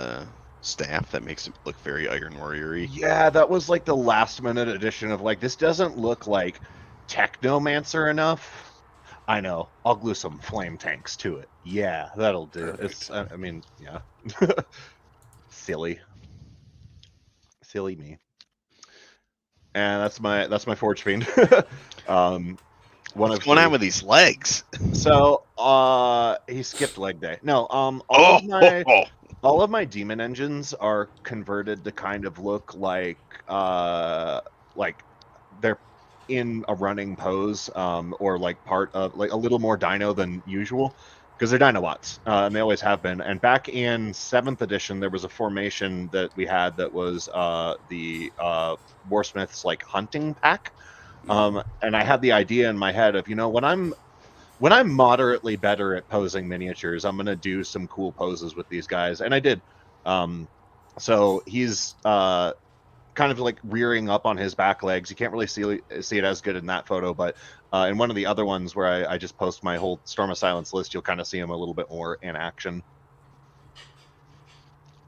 Speaker 2: staff. That makes it look very Iron Warrior-y.
Speaker 3: Yeah, that was like the last minute addition of like, this doesn't look like Technomancer enough. I know. I'll glue some flame tanks to it. Yeah, that'll do.
Speaker 1: Perfect.
Speaker 3: It's. I mean, yeah. Silly me. And that's my Forge Fiend.
Speaker 2: What's going on with these legs?
Speaker 3: So, he skipped leg day. No, all of my demon engines are converted to kind of look like they're in a running pose, or like part of like a little more dino than usual, because they're Dinowatts, and they always have been. And back in 7th edition, there was a formation that we had that was the Warsmith's like hunting pack, and I had the idea in my head of when I'm moderately better at posing miniatures, I'm gonna do some cool poses with these guys, and I did. So he's kind of like rearing up on his back legs. You can't really see it as good in that photo, but in one of the other ones where I just post my whole Storm of Silence list, you'll kind of see him a little bit more in action.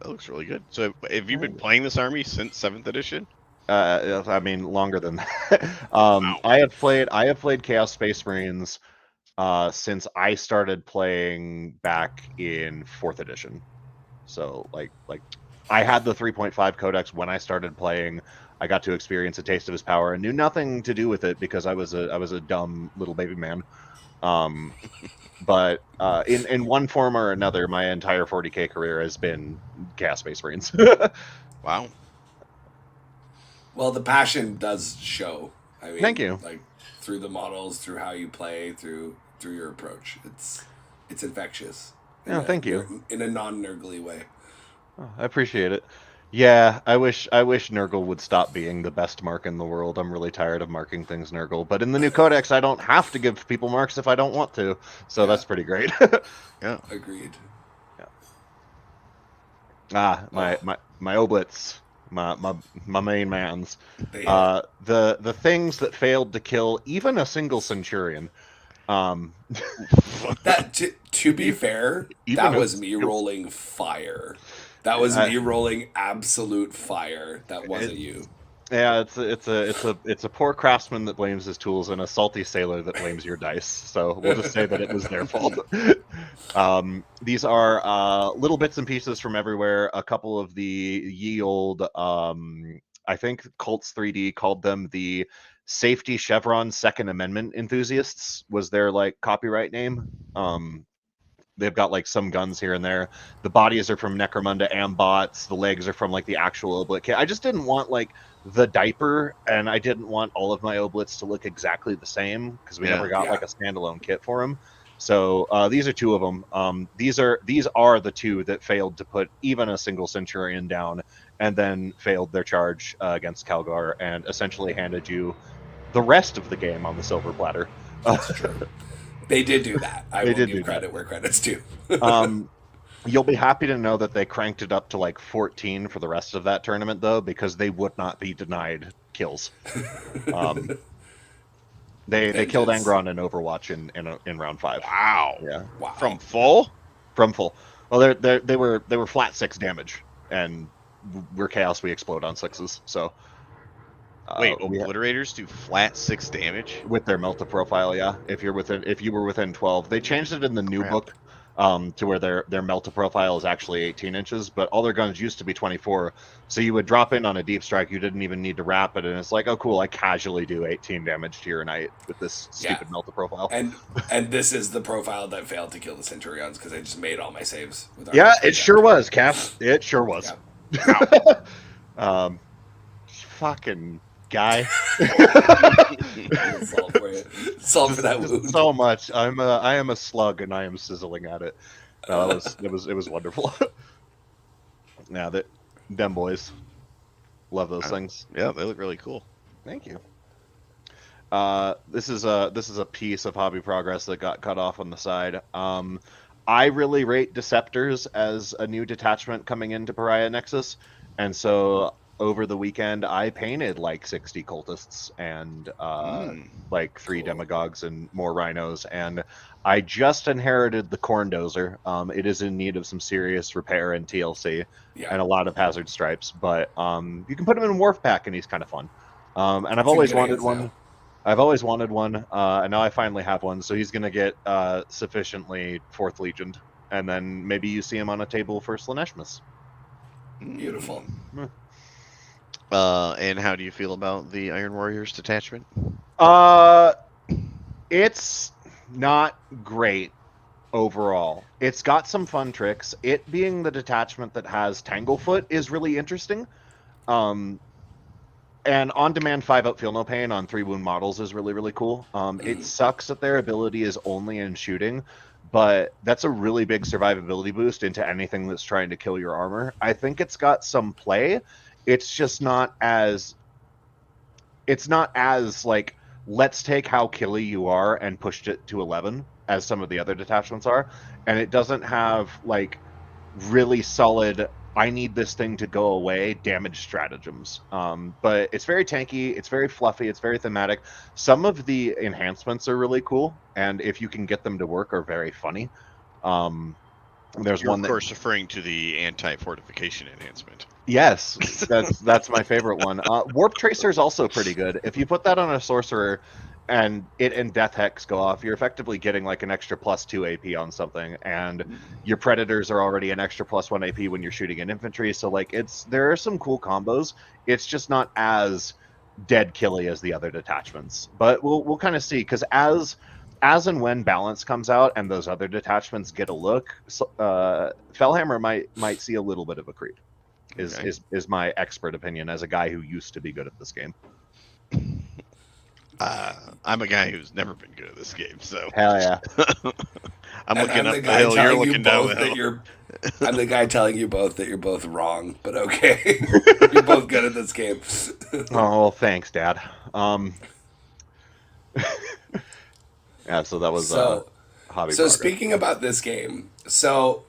Speaker 2: That looks really good. So have you been playing this army since 7th edition?
Speaker 3: I mean, longer than that. I have played Chaos Space Marines since I started playing back in 4th edition. So like I had the 3.5 codex when I started playing. I got to experience a taste of his power and knew nothing to do with it because I was a dumb little baby man. But in one form or another, my entire 40K career has been Chaos Space Marines.
Speaker 2: Wow.
Speaker 1: Well, the passion does show. I mean,
Speaker 3: Thank you.
Speaker 1: Like through the models, through how you play, through your approach. It's infectious.
Speaker 3: Thank you.
Speaker 1: In a non-nurgly way.
Speaker 3: Oh, I appreciate it. Yeah, I wish Nurgle would stop being the best mark in the world. I'm really tired of marking things Nurgle. But in the new codex, I don't have to give people marks if I don't want to. So that's pretty great.
Speaker 2: Yeah.
Speaker 1: Agreed.
Speaker 3: Yeah. My oblets, my main mans. The things that failed to kill even a single centurion.
Speaker 1: That to be fair, that was me rolling fire. That was me rolling absolute fire. That wasn't you.
Speaker 3: Yeah, it's a poor craftsman that blames his tools and a salty sailor that blames your dice. So we'll just say that it was their fault. These are little bits and pieces from everywhere. A couple of the ye old, I think Colts 3D called them the Safety Chevron Second Amendment enthusiasts was their like copyright name. They've got like some guns here and there. The bodies are from Necromunda Ambots. The legs are from like the actual oblit kit. I just didn't want like the diaper, and I didn't want all of my oblits to look exactly the same because we never got like a standalone kit for them. So these are two of them. These are the two that failed to put even a single Centurion down, and then failed their charge against Calgar, and essentially handed you the rest of the game on the silver platter.
Speaker 1: That's true. They did do that. I will give credit where credit's due.
Speaker 3: You'll be happy to know that they cranked it up to like 14 for the rest of that tournament, though, because they would not be denied kills. They killed Angron in Overwatch in round 5.
Speaker 2: Wow.
Speaker 3: Yeah.
Speaker 1: Wow.
Speaker 2: From full?
Speaker 3: From full. Well, they were flat 6 damage, and we're chaos. We explode on 6s. So.
Speaker 2: Wait, obliterators do flat 6 damage
Speaker 3: with their melta profile. Yeah, if you were within 12, they changed it in the new book to where their melta profile is actually 18 inches, but all their guns used to be 24. So you would drop in on a deep strike, you didn't even need to wrap it, and it's like, oh cool, I casually do 18 damage to your knight with this stupid melta profile.
Speaker 1: And this is the profile that failed to kill the Centurions because I just made all my saves. With
Speaker 3: it sure was, Cass. It sure was. Yeah. Fucking guy.
Speaker 1: Solve for that wound.
Speaker 3: So much. I am a slug and I am sizzling at it. No, it was wonderful. Yeah, them boys. Love those things.
Speaker 2: Yeah, they look really cool.
Speaker 3: Thank you. This is a piece of hobby progress that got cut off on the side. I really rate Deceptors as a new detachment coming into Pariah Nexus, and so over the weekend, I painted like 60 cultists and like 3 demagogues and more rhinos. And I just inherited the Corn Dozer. It is in need of some serious repair and TLC and a lot of hazard stripes. But you can put him in Wharf Pack and he's kind of fun. And I've always wanted one. I've always wanted one, and now I finally have one. So he's going to get sufficiently 4th Legioned. And then maybe you see him on a table for Slaneshmus.
Speaker 1: Beautiful.
Speaker 2: And how do you feel about the Iron Warriors detachment?
Speaker 3: It's not great overall. It's got some fun tricks. It being the detachment that has Tanglefoot is really interesting. And on-demand 5-out Feel No Pain on 3 wound models is really, really cool. It sucks that their ability is only in shooting, but that's a really big survivability boost into anything that's trying to kill your armor. I think it's got some play. It's just not as like, let's take how killy you are and pushed it to 11 as some of the other detachments are. And it doesn't have like really solid, I need this thing to go away damage stratagems. But it's very tanky, it's very fluffy, it's very thematic. Some of the enhancements are really cool, and if you can get them to work, are very funny. There's
Speaker 2: You're
Speaker 3: one
Speaker 2: of
Speaker 3: that
Speaker 2: course referring to the anti-fortification enhancement.
Speaker 3: yes, that's my favorite one. Warp Tracer is also pretty good. If you put that on a sorcerer and it and Death Hex go off, you're effectively getting like an extra +2 AP on something, and your predators are already an extra +1 AP when you're shooting an infantry. So like there are some cool combos. It's just not as dead killy as the other detachments, but we'll kind of see, because as and when balance comes out and those other detachments get a look, Fellhammer might see a little bit of a creep.
Speaker 2: Okay.
Speaker 3: Is my expert opinion as a guy who used to be good at this game.
Speaker 2: I'm a guy who's never been good at this game, so
Speaker 3: Hell yeah.
Speaker 2: I'm
Speaker 1: And
Speaker 2: looking
Speaker 1: I'm
Speaker 2: up
Speaker 1: the
Speaker 2: the
Speaker 1: guy
Speaker 2: hill. You're
Speaker 1: telling you
Speaker 2: looking down the
Speaker 1: both that
Speaker 2: hill.
Speaker 1: you're. I'm the guy telling you both that you're both wrong, but okay. You're both good at this game.
Speaker 3: Oh, thanks, Dad. Yeah, so that was
Speaker 1: So,
Speaker 3: hobby
Speaker 1: so
Speaker 3: progress.
Speaker 1: speaking about this game, so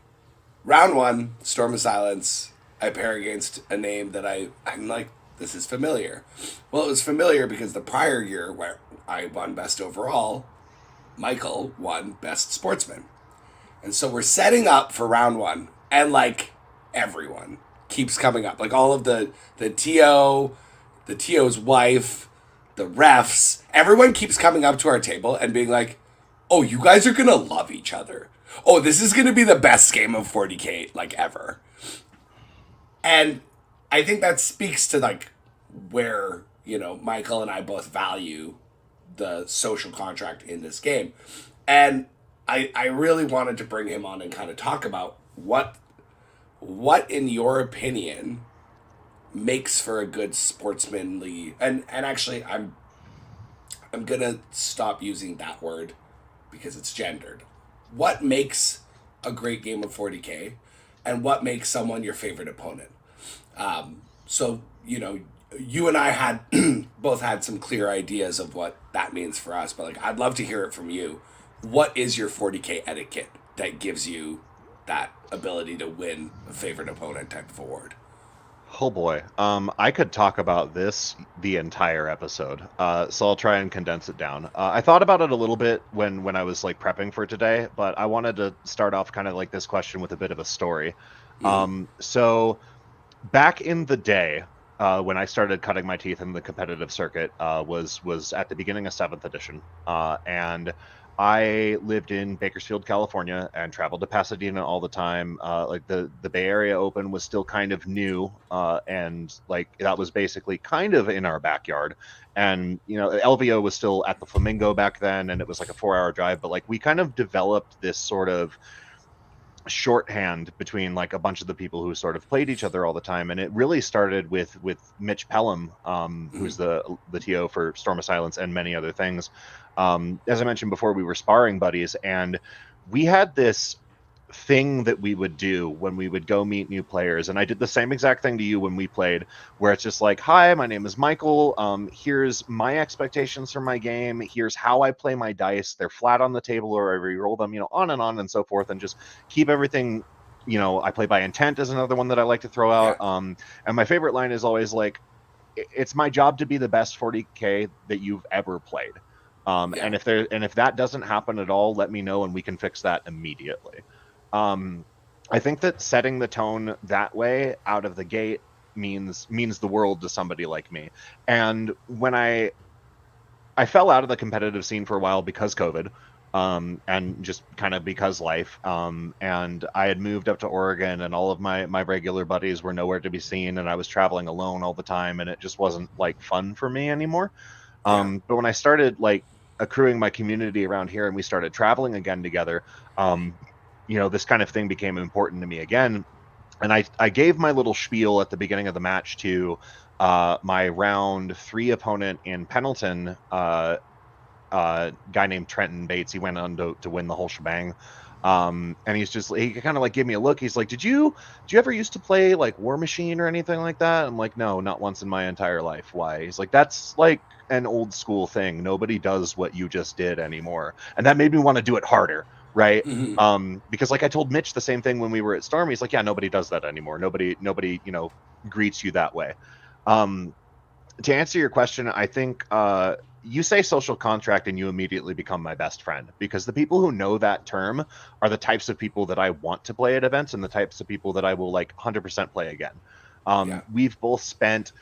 Speaker 1: round one, Storm of Silence, I pair against a name that I'm like, this is familiar. Well, it was familiar because the prior year where I won best overall, Michael won best sportsman. And so we're setting up for round one, and like everyone keeps coming up. Like all of the TO, the TO's wife, the refs, everyone keeps coming up to our table and being like, "Oh, you guys are gonna love each other. Oh, this is gonna be the best game of 40K like ever." And I think that speaks to like where, Michael and I both value the social contract in this game. And I really wanted to bring him on and kind of talk about what in your opinion makes for a good sportsmanly, and actually I'm gonna stop using that word because it's gendered. What makes a great game of 40K, and what makes someone your favorite opponent? So you and I had both had some clear ideas of what that means for us, but like I'd love to hear it from you. What is your 40K etiquette that gives you that ability to win a favorite opponent type of award?
Speaker 3: Oh boy. I could talk about this the entire episode. So I'll try and condense it down. I thought about it a little bit when I was like prepping for today, but I wanted to start off kind of like this question with a bit of a story. So back in the day, when I started cutting my teeth in the competitive circuit, was at the beginning of 7th edition, and I lived in Bakersfield, California, and traveled to Pasadena all the time. Like the Bay Area Open was still kind of new, and like that was basically kind of in our backyard. And LVO was still at the Flamingo back then, and it was like a 4-hour drive. But like we kind of developed this sort of shorthand between like a bunch of the people who sort of played each other all the time, and it really started with Mitch Pelham, who's the TO for Storm of Silence and many other things. As I mentioned before, we were sparring buddies, and we had this thing that we would do when we would go meet new players, and I did the same exact thing to you when we played, where it's just like, hi, my name is Michael, here's my expectations for my game, here's how I play my dice, they're flat on the table or I re-roll them, on and so forth, and just keep everything, I play by intent is another one that I like to throw out. And my favorite line is always like, it's my job to be the best 40K that you've ever played. And if that doesn't happen at all, let me know and we can fix that immediately. I think that setting the tone that way out of the gate means the world to somebody like me. And when I fell out of the competitive scene for a while because COVID, and just kind of because life, and I had moved up to Oregon, and all of my regular buddies were nowhere to be seen, and I was traveling alone all the time, and it just wasn't like fun for me anymore. But when I started like accruing my community around here and we started traveling again together, this kind of thing became important to me again. And I gave my little spiel at the beginning of the match to my round 3 opponent in Pendleton, guy named Trenton Bates. He went on to win the whole shebang. And he kind of like gave me a look. He's like, did you ever used to play like War Machine or anything like that? I'm like, no, not once in my entire life. Why? He's like, that's like an old school thing. Nobody does what you just did anymore. And that made me want to do it harder. Right. Because like I told Mitch the same thing when we were at Storm. He's like, yeah, nobody does that anymore. Nobody, greets you that way. To answer your question, I think you say social contract and you immediately become my best friend, because the people who know that term are the types of people that I want to play at events and the types of people that I will like 100% play again.
Speaker 1: Yeah.
Speaker 3: We've both spent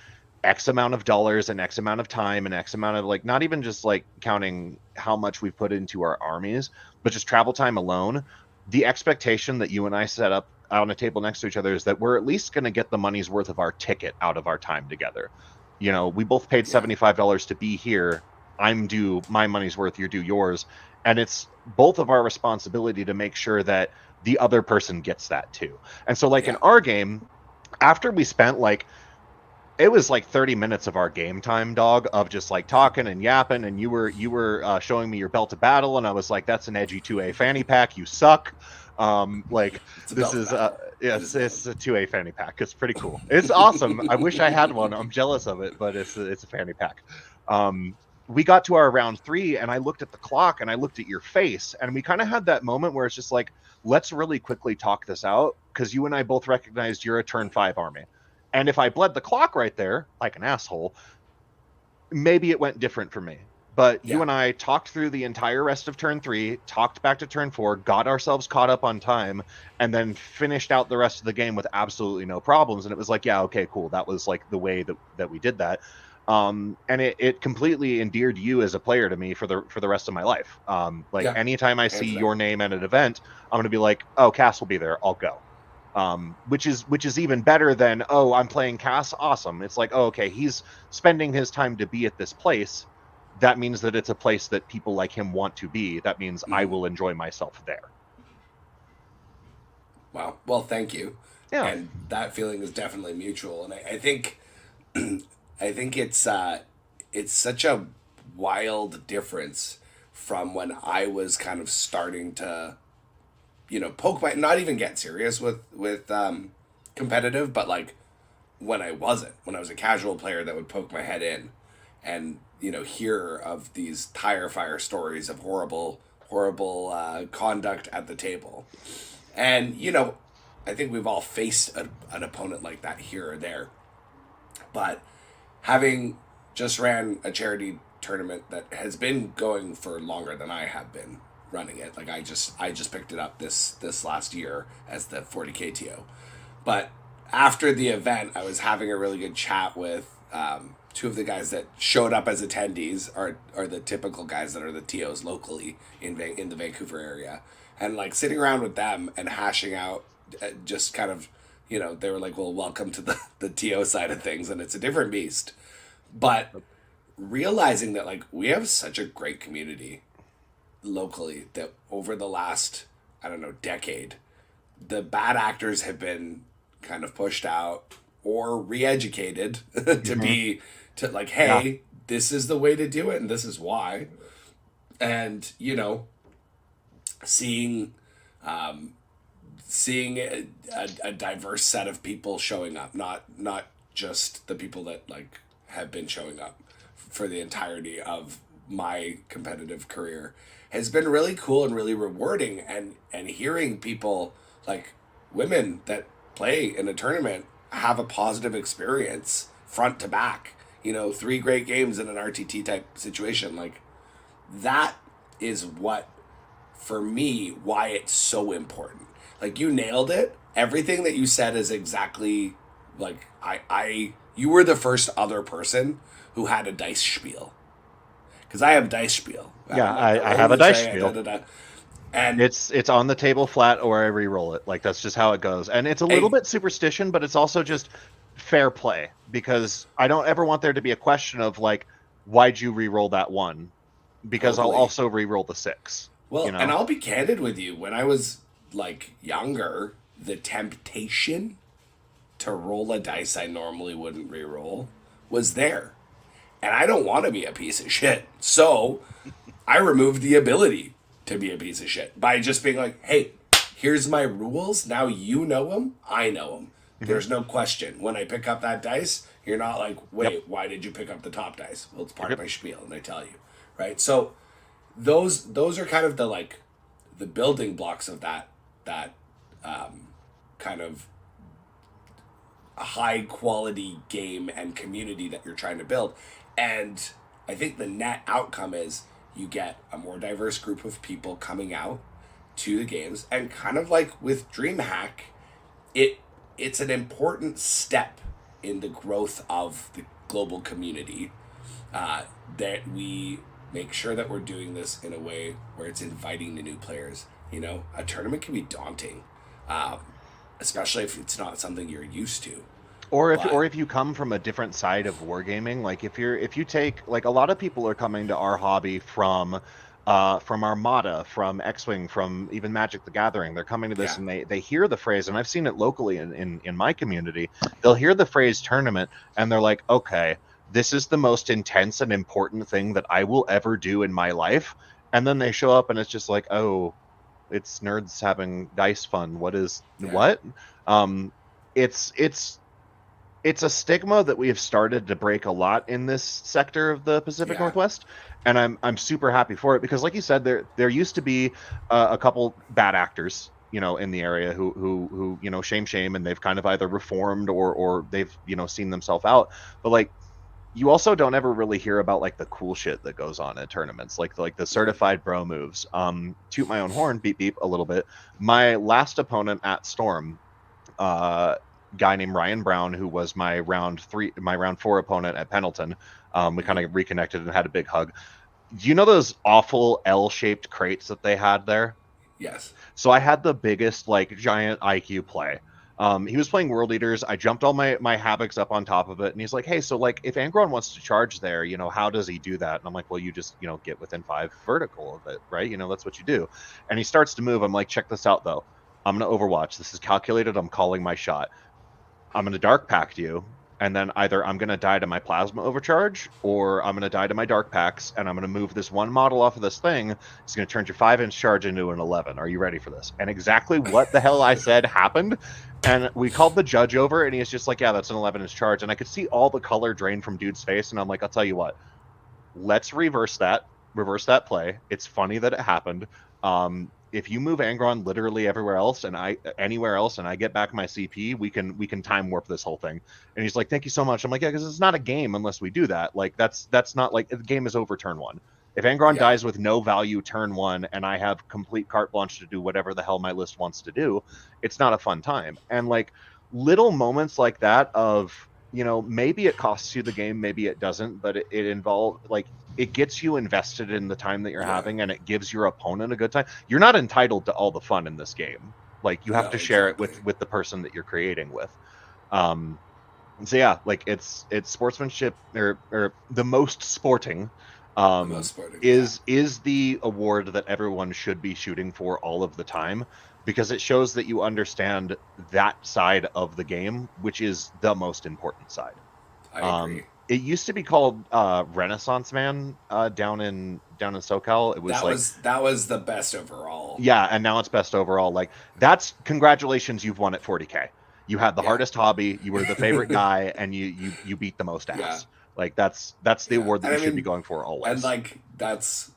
Speaker 3: X amount of dollars and X amount of time and X amount of like, not even just like counting how much we've put into our armies, but just travel time alone. The expectation that you and I set up on a table next to each other is that we're at least going to get the money's worth of our ticket out of our time together. You know, we both paid $75 to be here. I'm due my money's worth, you're due yours. And it's both of our responsibility to make sure that the other person gets that too. And so like in our game, after we spent like, it was like 30 minutes of our game time, dog, of just like talking and yapping, and you were showing me your belt of battle, and I was like, that's an edgy 2A fanny pack, you suck. Like this is it's a 2A fanny pack. It's pretty cool. It's awesome. I wish I had one. I'm jealous of it, but it's a fanny pack. We got to our round 3 and I looked at the clock and I looked at your face, and we kind of had that moment where it's just like, let's really quickly talk this out, because you and I both recognized you're a turn 5 army. And if I bled the clock right there, like an asshole, maybe it went different for me. But you and I talked through the entire rest of turn 3, talked back to turn 4, got ourselves caught up on time, and then finished out the rest of the game with absolutely no problems. And it was like, yeah, okay, cool. That was like the way that we did that. And it completely endeared you as a player to me for the rest of my life. Anytime I see your name at an event, I'm going to be like, oh, Cass will be there. I'll go. Which is even better than, oh, I'm playing Cass. Awesome. It's like, oh, okay, he's spending his time to be at this place. That means that it's a place that people like him want to be. That means I will enjoy myself there.
Speaker 1: Wow. Well, thank you.
Speaker 3: Yeah.
Speaker 1: And that feeling is definitely mutual. And I think I think it's such a wild difference from when I was kind of starting to, poke my, not even get serious with competitive, but like when I wasn't, when I was a casual player that would poke my head in and, hear of these tire fire stories of horrible conduct at the table. And, I think we've all faced an opponent like that here or there. But having just ran a charity tournament that has been going for longer than I have been running it, like I just picked it up this last year as the 40K TO. But after the event, I was having a really good chat with two of the guys that showed up as attendees are the typical guys that are the TOs locally in the Vancouver area, and like sitting around with them and hashing out just kind of, they were like, well, welcome to the TO side of things, and it's a different beast. But realizing that like we have such a great community locally that over the last, I don't know, decade, the bad actors have been kind of pushed out or re-educated to like, hey, this is the way to do it and this is why. And, seeing a diverse set of people showing up, not just the people that like have been showing up for the entirety of my competitive career, has been really cool and really rewarding. And hearing people like women that play in a tournament have a positive experience front to back, 3 great games in an RTT type situation, like that is what, for me, why it's so important. Like, you nailed it. Everything that you said is exactly like you were the first other person who had a dice spiel. Because I have dice spiel.
Speaker 3: I have a dice spiel.
Speaker 1: And
Speaker 3: it's on the table flat, or I re-roll it. Like, that's just how it goes. And it's a little bit superstition, but it's also just fair play, because I don't ever want there to be a question of like, why'd you re-roll that 1? Because I'll also re-roll the 6.
Speaker 1: Well, and I'll be candid with you. When I was like younger, the temptation to roll a dice I normally wouldn't re-roll was there. And I don't want to be a piece of shit. So I removed the ability to be a piece of shit by just being like, hey, here's my rules. Now you know them. I know them. Mm-hmm. There's no question. When I pick up that dice, you're not like, wait, why did you pick up the top dice? Well, it's part of my spiel, and I tell you. Right? So those are kind of the building blocks of that kind of a high quality game and community that you're trying to build. And I think the net outcome is you get a more diverse group of people coming out to the games, and kind of like with DreamHack, it's an important step in the growth of the global community, that we make sure that we're doing this in a way where it's inviting the new players. A tournament can be daunting, um, especially if it's not something you're used to.
Speaker 3: Or
Speaker 1: But
Speaker 3: if you come from a different side of wargaming, like if you take, like, a lot of people are coming to our hobby from Armada, from X-Wing, from even Magic the Gathering. They're coming to this
Speaker 1: yeah,
Speaker 3: and they hear the phrase, and I've seen it locally in my community. They'll hear the phrase tournament and they're like, okay, this is the most intense and important thing that I will ever do in my life. And then they show up and it's just like, oh, it's nerds having dice fun.
Speaker 1: yeah,
Speaker 3: What? Um, it's a stigma that we have started to break a lot in this sector of the Pacific
Speaker 1: yeah,
Speaker 3: Northwest, and I'm super happy for it, because, like you said, there used to be a couple bad actors, in the area who shame, and they've kind of either reformed or they've seen themselves out. But, like, you also don't ever really hear about, like, the cool shit that goes on at tournaments, like the
Speaker 1: right,
Speaker 3: certified bro moves. Toot my own horn, beep beep a little bit. My last opponent at Storm, uh, guy named Ryan Brown, who was my round four opponent at Pendleton. We kind of reconnected and had a big hug. Do you know those awful L-shaped crates that they had there?
Speaker 1: yes,
Speaker 3: So I had the biggest, like, giant IQ play. He was playing World Eaters. I jumped all my havocs up on top of it, and he's like, "Hey, so, like, if Angron wants to charge there, how does he do that?" And I'm like, "Well, you just get within 5 vertical of it, right? That's what you do." And he starts to move. I'm like, "Check this out, though. I'm gonna Overwatch. This is calculated. I'm calling my shot. I'm going to Dark Pact you, and then either I'm going to die to my Plasma Overcharge, or I'm going to die to my Dark Packs, and I'm going to move this one model off of this thing. It's going to turn your 5-inch charge into an 11. Are you ready for this?" And exactly what the hell I said happened. And we called the judge over, and he's just like, "Yeah, that's an 11-inch charge." And I could see all the color drain from dude's face, and I'm like, "I'll tell you what, let's reverse that play. It's funny that it happened. If you move Angron literally everywhere else and I anywhere else, and I get back my CP, we can time warp this whole thing." And he's like, "Thank you so much." I'm like, "Yeah, because it's not a game unless we do that. Like, that's not, like, the game is over turn one. If Angron
Speaker 1: yeah,
Speaker 3: dies with no value turn one and I have complete carte blanche to do whatever the hell my list wants to do, it's not a fun time." And, like, little moments like that of, maybe it costs you the game, maybe it doesn't, but it involves, like, it gets you invested in the time that you're
Speaker 1: yeah.
Speaker 3: having, and it gives your opponent a good time. You're not entitled to all the fun in this game. Like, you have to
Speaker 1: No,
Speaker 3: share it
Speaker 1: exactly.
Speaker 3: with the person that you're creating with. um so yeah, like, it's sportsmanship, or the most sporting,
Speaker 1: The most sporting, yeah,
Speaker 3: is the award that everyone should be shooting for all of the time, because it shows that you understand that side of the game, which is the most important side.
Speaker 1: I agree.
Speaker 3: It used to be called Renaissance Man, down in SoCal. It was like,
Speaker 1: That was the best overall.
Speaker 3: yeah, and now it's best overall. Like, that's congratulations, you've won at 40K. You had the
Speaker 1: Yeah,
Speaker 3: hardest hobby, you were the favorite guy, and you beat the most
Speaker 1: yeah,
Speaker 3: ass. Like, that's the
Speaker 1: yeah.
Speaker 3: award that
Speaker 1: And
Speaker 3: you
Speaker 1: I
Speaker 3: should be
Speaker 1: mean,
Speaker 3: going for
Speaker 1: and
Speaker 3: always.
Speaker 1: like that's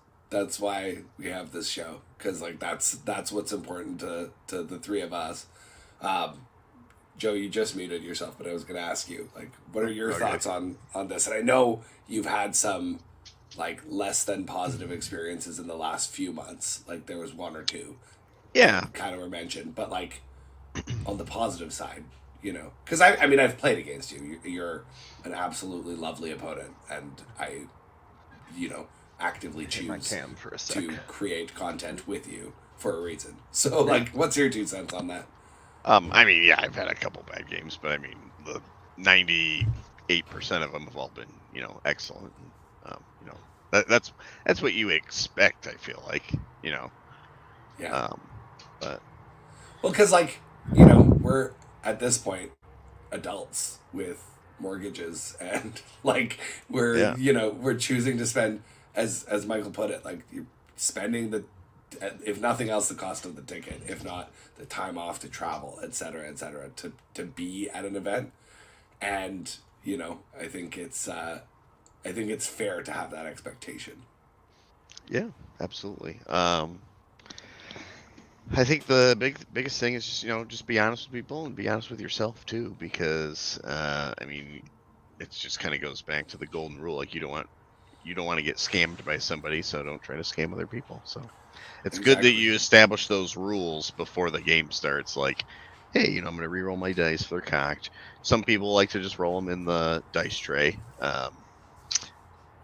Speaker 1: why we have this show, because like that's what's important to the three of us. Um, Joe, you just muted yourself, but I was going to ask you, like, what are your
Speaker 2: Okay.
Speaker 1: thoughts on this? And I know you've had some like less than positive experiences in the last few months. Like there was one or two that
Speaker 2: Yeah.
Speaker 1: you kind of were mentioned, but like on the positive side, because I mean I've played against you. You're an absolutely lovely opponent, and I, actively
Speaker 3: Hit my
Speaker 1: choose
Speaker 3: cam for a sec.
Speaker 1: to create content with you for a reason. So like, what's your 2 cents on that?
Speaker 2: I mean, yeah, I've had a couple bad games, but I mean, the 98% of them have all been, excellent. That's what you expect. I feel like,
Speaker 1: Yeah.
Speaker 2: um, but
Speaker 1: Well, because like we're at this point adults with mortgages, and like
Speaker 2: yeah,
Speaker 1: we're choosing to spend, as Michael put it, like you're spending the, if nothing else, the cost of the ticket, if not the time off to travel, et cetera, to be at an event. And I think it's fair to have that expectation.
Speaker 2: yeah, absolutely. I think the biggest thing is just just be honest with people and be honest with yourself too, because I mean, it just kind of goes back to the golden rule. Like you don't want to get scammed by somebody, so don't try to scam other people. So it's good that
Speaker 1: Exactly.
Speaker 2: you establish those rules before the game starts. Like, hey, I'm going to re-roll my dice if they're cocked. Some people like to just roll them in the dice tray.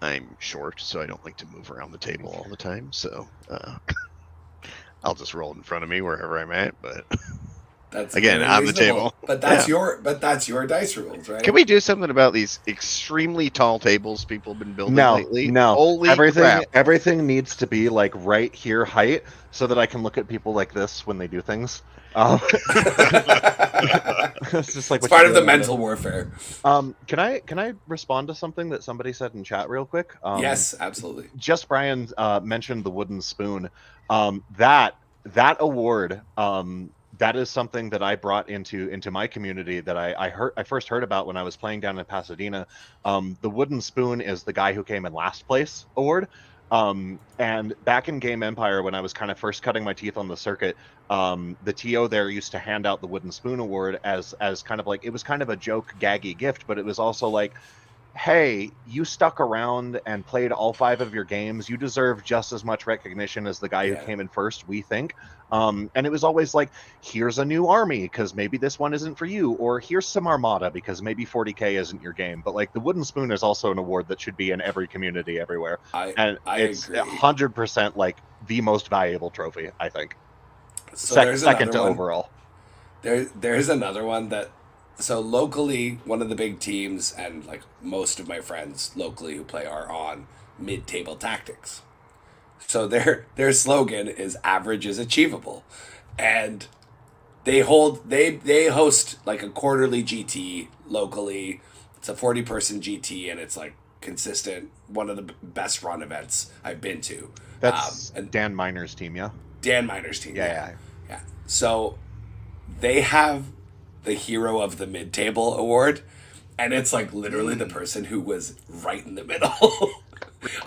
Speaker 2: I'm short, so I don't like to move around the table all the time. So I'll just roll it in front of me wherever I'm at. But
Speaker 1: That's
Speaker 2: again,
Speaker 1: very
Speaker 2: on the
Speaker 1: reasonable.
Speaker 2: table.
Speaker 1: But
Speaker 2: Yeah.
Speaker 1: that's your dice rules, right?
Speaker 2: Can we do something about these extremely tall tables people have been building
Speaker 3: No,
Speaker 2: lately?
Speaker 3: no.
Speaker 2: Holy crap!
Speaker 3: Everything needs to be like right here height so that I can look at people like this when they do things. It's just like
Speaker 1: It's
Speaker 3: what
Speaker 1: part
Speaker 3: you
Speaker 1: of
Speaker 3: do
Speaker 1: the
Speaker 3: around
Speaker 1: mental
Speaker 3: it.
Speaker 1: warfare.
Speaker 3: Can I respond to something that somebody said in chat real quick?
Speaker 1: Yes, absolutely.
Speaker 3: Just Brian mentioned the wooden spoon. That award, that is something that I brought into my community that I first heard about when I was playing down in Pasadena. The wooden spoon is the guy who came in last place award. And back in Game Empire, when I was kind of first cutting my teeth on the circuit, the TO there used to hand out the wooden spoon award as kind of like, it was kind of a joke, gaggy gift, but it was also like, hey, you stuck around and played all 5 of your games. You deserve just as much recognition as the guy who
Speaker 1: Yeah.
Speaker 3: came in first, we think. And it was always like, here's a new army because maybe this one isn't for you, or here's some armada because maybe 40k isn't your game. But like the wooden spoon is also an award that should be in every community everywhere, and
Speaker 1: I
Speaker 3: it's
Speaker 1: agree.
Speaker 3: 100% like the most valuable trophy, I think.
Speaker 1: So there's
Speaker 3: Second
Speaker 1: another
Speaker 3: to
Speaker 1: one.
Speaker 3: overall.
Speaker 1: There's another one that so locally one of the big teams and like most of my friends locally who play are on mid-table tactics. So their slogan is average is achievable. And they host like a quarterly GT locally. It's a 40-person GT and it's like consistent, one of the best run events I've been to.
Speaker 3: That's
Speaker 1: And
Speaker 3: Dan Miner's team, yeah.
Speaker 1: Dan Miner's team.
Speaker 3: Yeah.
Speaker 1: Yeah. So they have the hero of the mid-table award, and it's like literally the person who was right in the middle.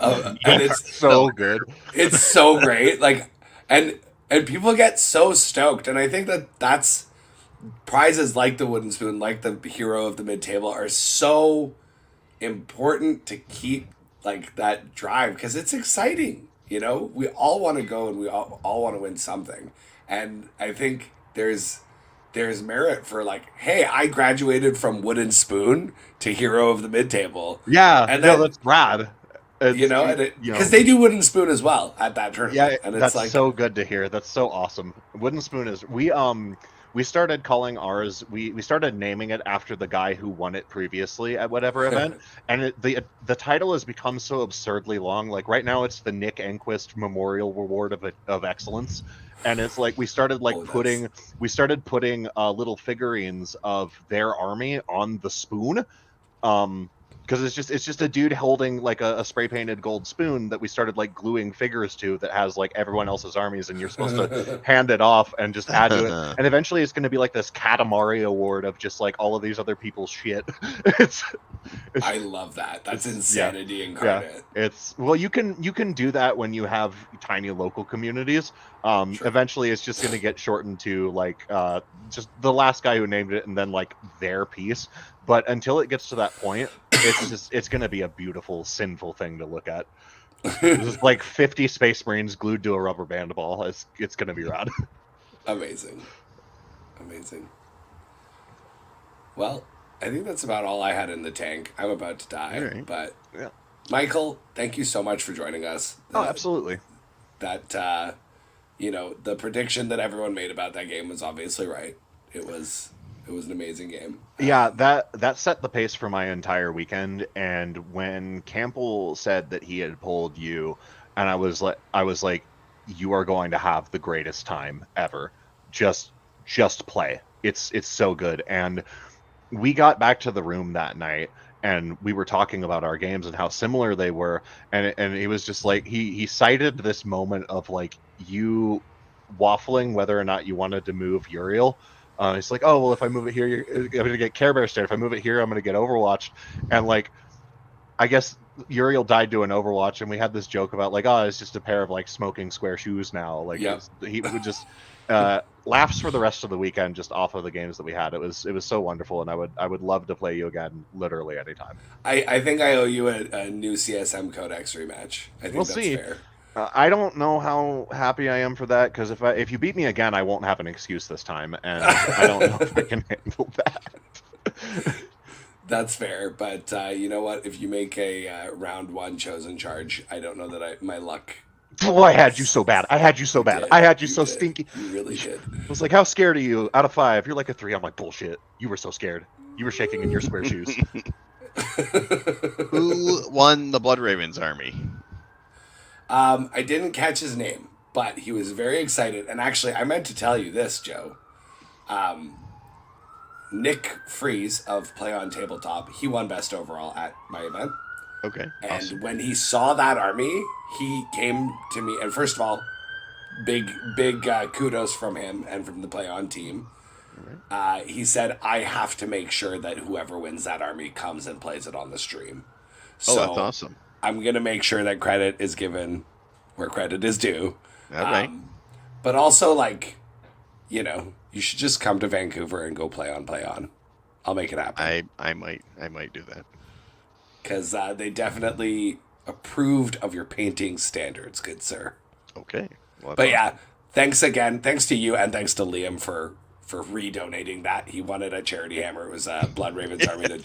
Speaker 1: And it's
Speaker 3: So good.
Speaker 1: it's so great. Like, and people get so stoked, and I think that's prizes like the wooden spoon, like the hero of the mid-table, are so important to keep like that drive because it's exciting. We all want to go and we all want to win something, and I think there's merit for like, hey, I graduated from wooden spoon to hero of the mid table.
Speaker 3: Yeah,
Speaker 1: And
Speaker 3: no,
Speaker 1: then
Speaker 3: that's rad.
Speaker 1: because they do wooden spoon as well at that tournament.
Speaker 3: Yeah,
Speaker 1: And it's
Speaker 3: that's
Speaker 1: like,
Speaker 3: so good to hear. That's so awesome. Wooden spoon is we started calling ours. We started naming it after the guy who won it previously at whatever event, and the title has become so absurdly long. Like right now, it's the Nick Enquist Memorial Reward of Excellence, and it's like we started putting little figurines of their army on the spoon. Because it's just a dude holding like a spray painted gold spoon that we started like gluing figures to that has like everyone else's armies, and you're supposed to hand it off and just add to it, and eventually it's going to be like this Katamari award of just like all of these other people's shit. it's
Speaker 1: I love that. That's insanity incarnate.
Speaker 3: It's you can do that when you have tiny local communities.
Speaker 1: Sure.
Speaker 3: Eventually it's just going to get shortened to like just the last guy who named it and then like their piece. But until it gets to that point, it's going to be a beautiful, sinful thing to look at. Just like 50 Space Marines glued to a rubber band ball. It's going to be rad.
Speaker 1: Amazing. Well, I think that's about all I had in the tank. I'm about to die.
Speaker 2: Right.
Speaker 1: But
Speaker 3: Yeah.
Speaker 1: Michael, thank you so much for joining us.
Speaker 3: Oh, absolutely.
Speaker 1: That the prediction that everyone made about that game was obviously right. It was an amazing game.
Speaker 3: Yeah, that set the pace for my entire weekend. And when Campbell said that he had pulled you, and I was like, you are going to have the greatest time ever. Just play. It's so good. And we got back to the room that night and we were talking about our games and how similar they were, and he was just like he cited this moment of like you waffling whether or not you wanted to move Uriel. It's like, oh well, if I move it here, I'm gonna get Care Bear Stare. If I move it here, I'm gonna get Overwatched. And like, I guess Uriel died doing Overwatch, and we had this joke about like, oh, it's just a pair of like smoking square shoes now. Like,
Speaker 1: Yep.
Speaker 3: he would just laughs for the rest of the weekend just off of the games that we had. It was so wonderful, and I would love to play you again literally anytime.
Speaker 1: I think I owe you a new CSM Codex rematch. I think
Speaker 3: We'll
Speaker 1: that's
Speaker 3: see.
Speaker 1: fair.
Speaker 3: I don't know how happy I am for that, because if you beat me again, I won't have an excuse this time, and I don't know if I can handle that.
Speaker 1: That's fair, but you know what? If you make a round one chosen charge, I don't know that my luck.
Speaker 3: Oh, I had you so bad. I had you so bad.
Speaker 1: did.
Speaker 3: I had you
Speaker 1: You
Speaker 3: so
Speaker 1: did.
Speaker 3: stinky.
Speaker 1: You really did.
Speaker 3: I was like, how scared are you? Out of 5, you're like a 3. I'm like, bullshit. You were so scared. You were shaking in your square shoes.
Speaker 2: Who won the Blood Ravens army?
Speaker 1: I didn't catch his name, but he was very excited. And actually, I meant to tell you this, Joe. Nick Freeze of Play on Tabletop, he won best overall at my event.
Speaker 2: Okay.
Speaker 1: And
Speaker 2: Awesome.
Speaker 1: when he saw that army, he came to me. And first of all, big kudos from him and from the Play On team. He said, I have to make sure that whoever wins that army comes and plays it on the stream.
Speaker 2: Oh, that's awesome.
Speaker 1: I'm going to make sure that credit is given where credit is due.
Speaker 2: All right.
Speaker 1: But also, like, you know, you should just come to Vancouver and go play on. I'll make it happen.
Speaker 2: I might do that.
Speaker 1: Because they definitely approved of your painting standards, good sir.
Speaker 2: Okay. Well,
Speaker 1: But yeah, thanks again. Thanks to you and thanks to Liam for redonating that. He wanted a charity hammer. It was a Blood Ravens army that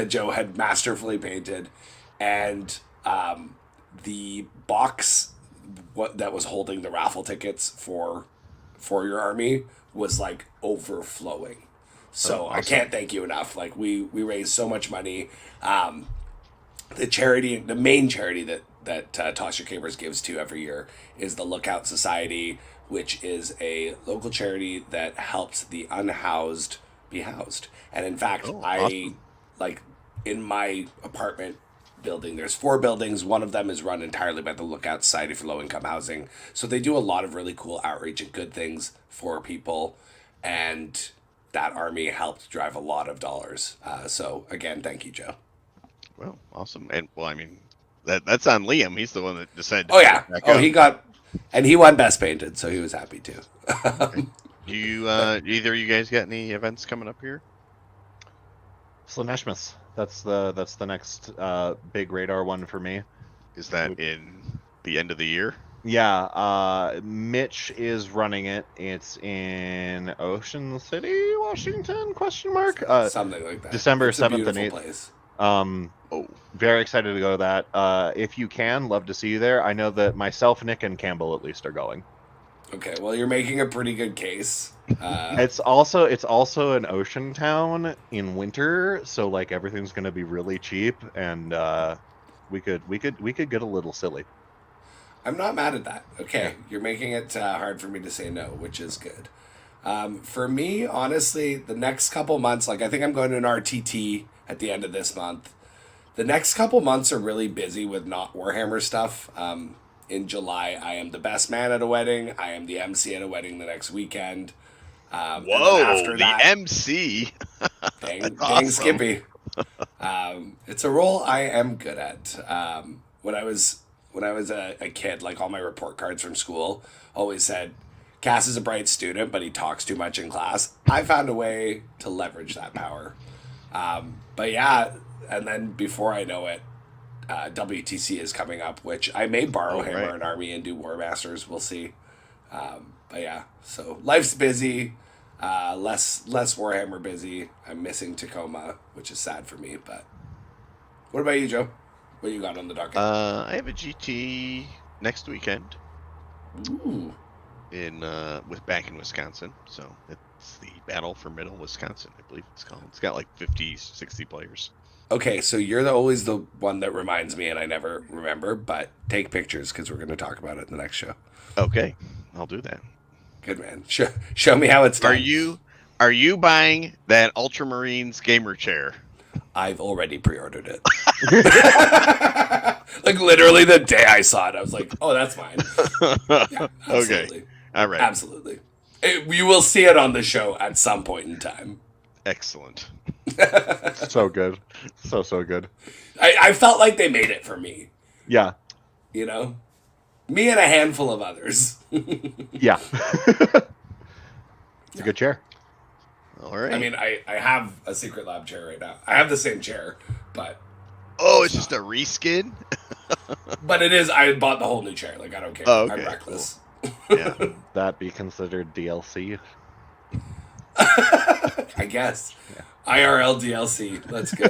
Speaker 1: Joe had masterfully painted. And the box that was holding the raffle tickets for your army was like overflowing. So
Speaker 2: awesome.
Speaker 1: I can't thank you enough. Like we raised so much money. The main charity that Toss Your Capers gives to every year is the Lookout Society, which is a local charity that helps the unhoused be housed. And in fact,
Speaker 2: awesome.
Speaker 1: like in my apartment building, there's 4 buildings. One of them is run entirely by the Lookout Society for Low Income Housing. So they do a lot of really cool outreach and good things for people. And that army helped drive a lot of dollars. So again, thank you, Joe.
Speaker 2: Well, awesome. And well, I mean, that's on Liam. He's the one that decided.
Speaker 1: Oh yeah.
Speaker 2: Back
Speaker 1: Oh,
Speaker 2: up.
Speaker 1: he won best painted, so he was happy too.
Speaker 2: Do you either of you guys got any events coming up here?
Speaker 3: Slaneshmas. That's the next big radar one for me.
Speaker 2: Is that in the end of the year?
Speaker 3: Yeah, Mitch is running it. It's in Ocean City, Washington? Question mark.
Speaker 1: Something like that.
Speaker 3: December
Speaker 1: It's a
Speaker 3: 7th and
Speaker 1: beautiful
Speaker 3: 8th.
Speaker 1: place.
Speaker 3: Very excited to go to that. If you can, love to see you there. I know that myself, Nick, and Campbell at least are going.
Speaker 1: Okay, well, you're making a pretty good case.
Speaker 3: It's also an ocean town in winter, so like everything's gonna be really cheap, and we could get a little silly.
Speaker 1: I'm not mad at that. Okay, you're making it hard for me to say no, which is good. For me, honestly, the next couple months, like I think I'm going to an RTT at the end of this month. The next couple months are really busy with not Warhammer stuff. In July, I am the best man at a wedding. I am the MC at a wedding the next weekend.
Speaker 2: Whoa,
Speaker 1: after
Speaker 2: the MC.
Speaker 1: Dang
Speaker 2: awesome.
Speaker 1: Skippy. It's a role I am good at. When I was a kid, like all my report cards from school always said, Cass is a bright student, but he talks too much in class. I found a way to leverage that power. But yeah, and then before I know it, WTC is coming up, which I may borrow Hammer and Army and do War Masters. We'll see. But yeah, so life's busy. Less Warhammer busy. I'm missing Tacoma, which is sad for me. But what about you, Joe? What you got on the docket?
Speaker 2: I have a GT next weekend.
Speaker 1: Ooh.
Speaker 2: Back in Wisconsin. So it's the Battle for Middle Wisconsin, I believe it's called. It's got like 50, 60 players.
Speaker 1: Okay, so you're always the one that reminds me, and I never remember. But take pictures because we're going to talk about it in the next show.
Speaker 2: Okay, I'll do that.
Speaker 1: Good man. Show me how it's done.
Speaker 2: Are you buying that Ultramarines gamer chair?
Speaker 1: I've already pre-ordered it. Like literally the day I saw it, I was like, "Oh, that's mine." Yeah, absolutely.
Speaker 2: Okay. All right.
Speaker 1: Absolutely. You will see it on the show at some point in time.
Speaker 2: Excellent.
Speaker 3: So good. So good.
Speaker 1: I felt like they made it for me.
Speaker 3: Yeah.
Speaker 1: You know? Me and a handful of others.
Speaker 3: Yeah. It's a good chair.
Speaker 2: All right.
Speaker 1: I mean, I have a Secret Lab chair right now. I have the same chair, but
Speaker 2: it's just a reskin?
Speaker 1: it is. I bought the whole new chair. Like, I don't care.
Speaker 2: Oh, okay,
Speaker 1: I'm reckless.
Speaker 2: Yeah.
Speaker 3: That be considered DLC?
Speaker 1: I guess.
Speaker 3: Yeah.
Speaker 1: IRL DLC. Let's go.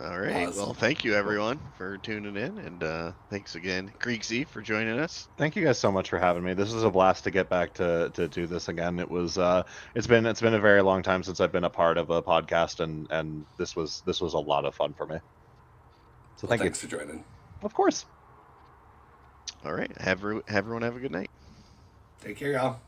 Speaker 2: All right.
Speaker 1: Awesome.
Speaker 2: Well, thank you everyone for tuning in, and thanks again, Kriegsy, for joining us.
Speaker 3: Thank you guys so much for having me. This was a blast to get back to do this again. It was it's been a very long time since I've been a part of a podcast, and this was a lot of fun for me. So
Speaker 1: Thanks for joining.
Speaker 3: Of course.
Speaker 2: All right. Have everyone have a good night.
Speaker 1: Take care, y'all.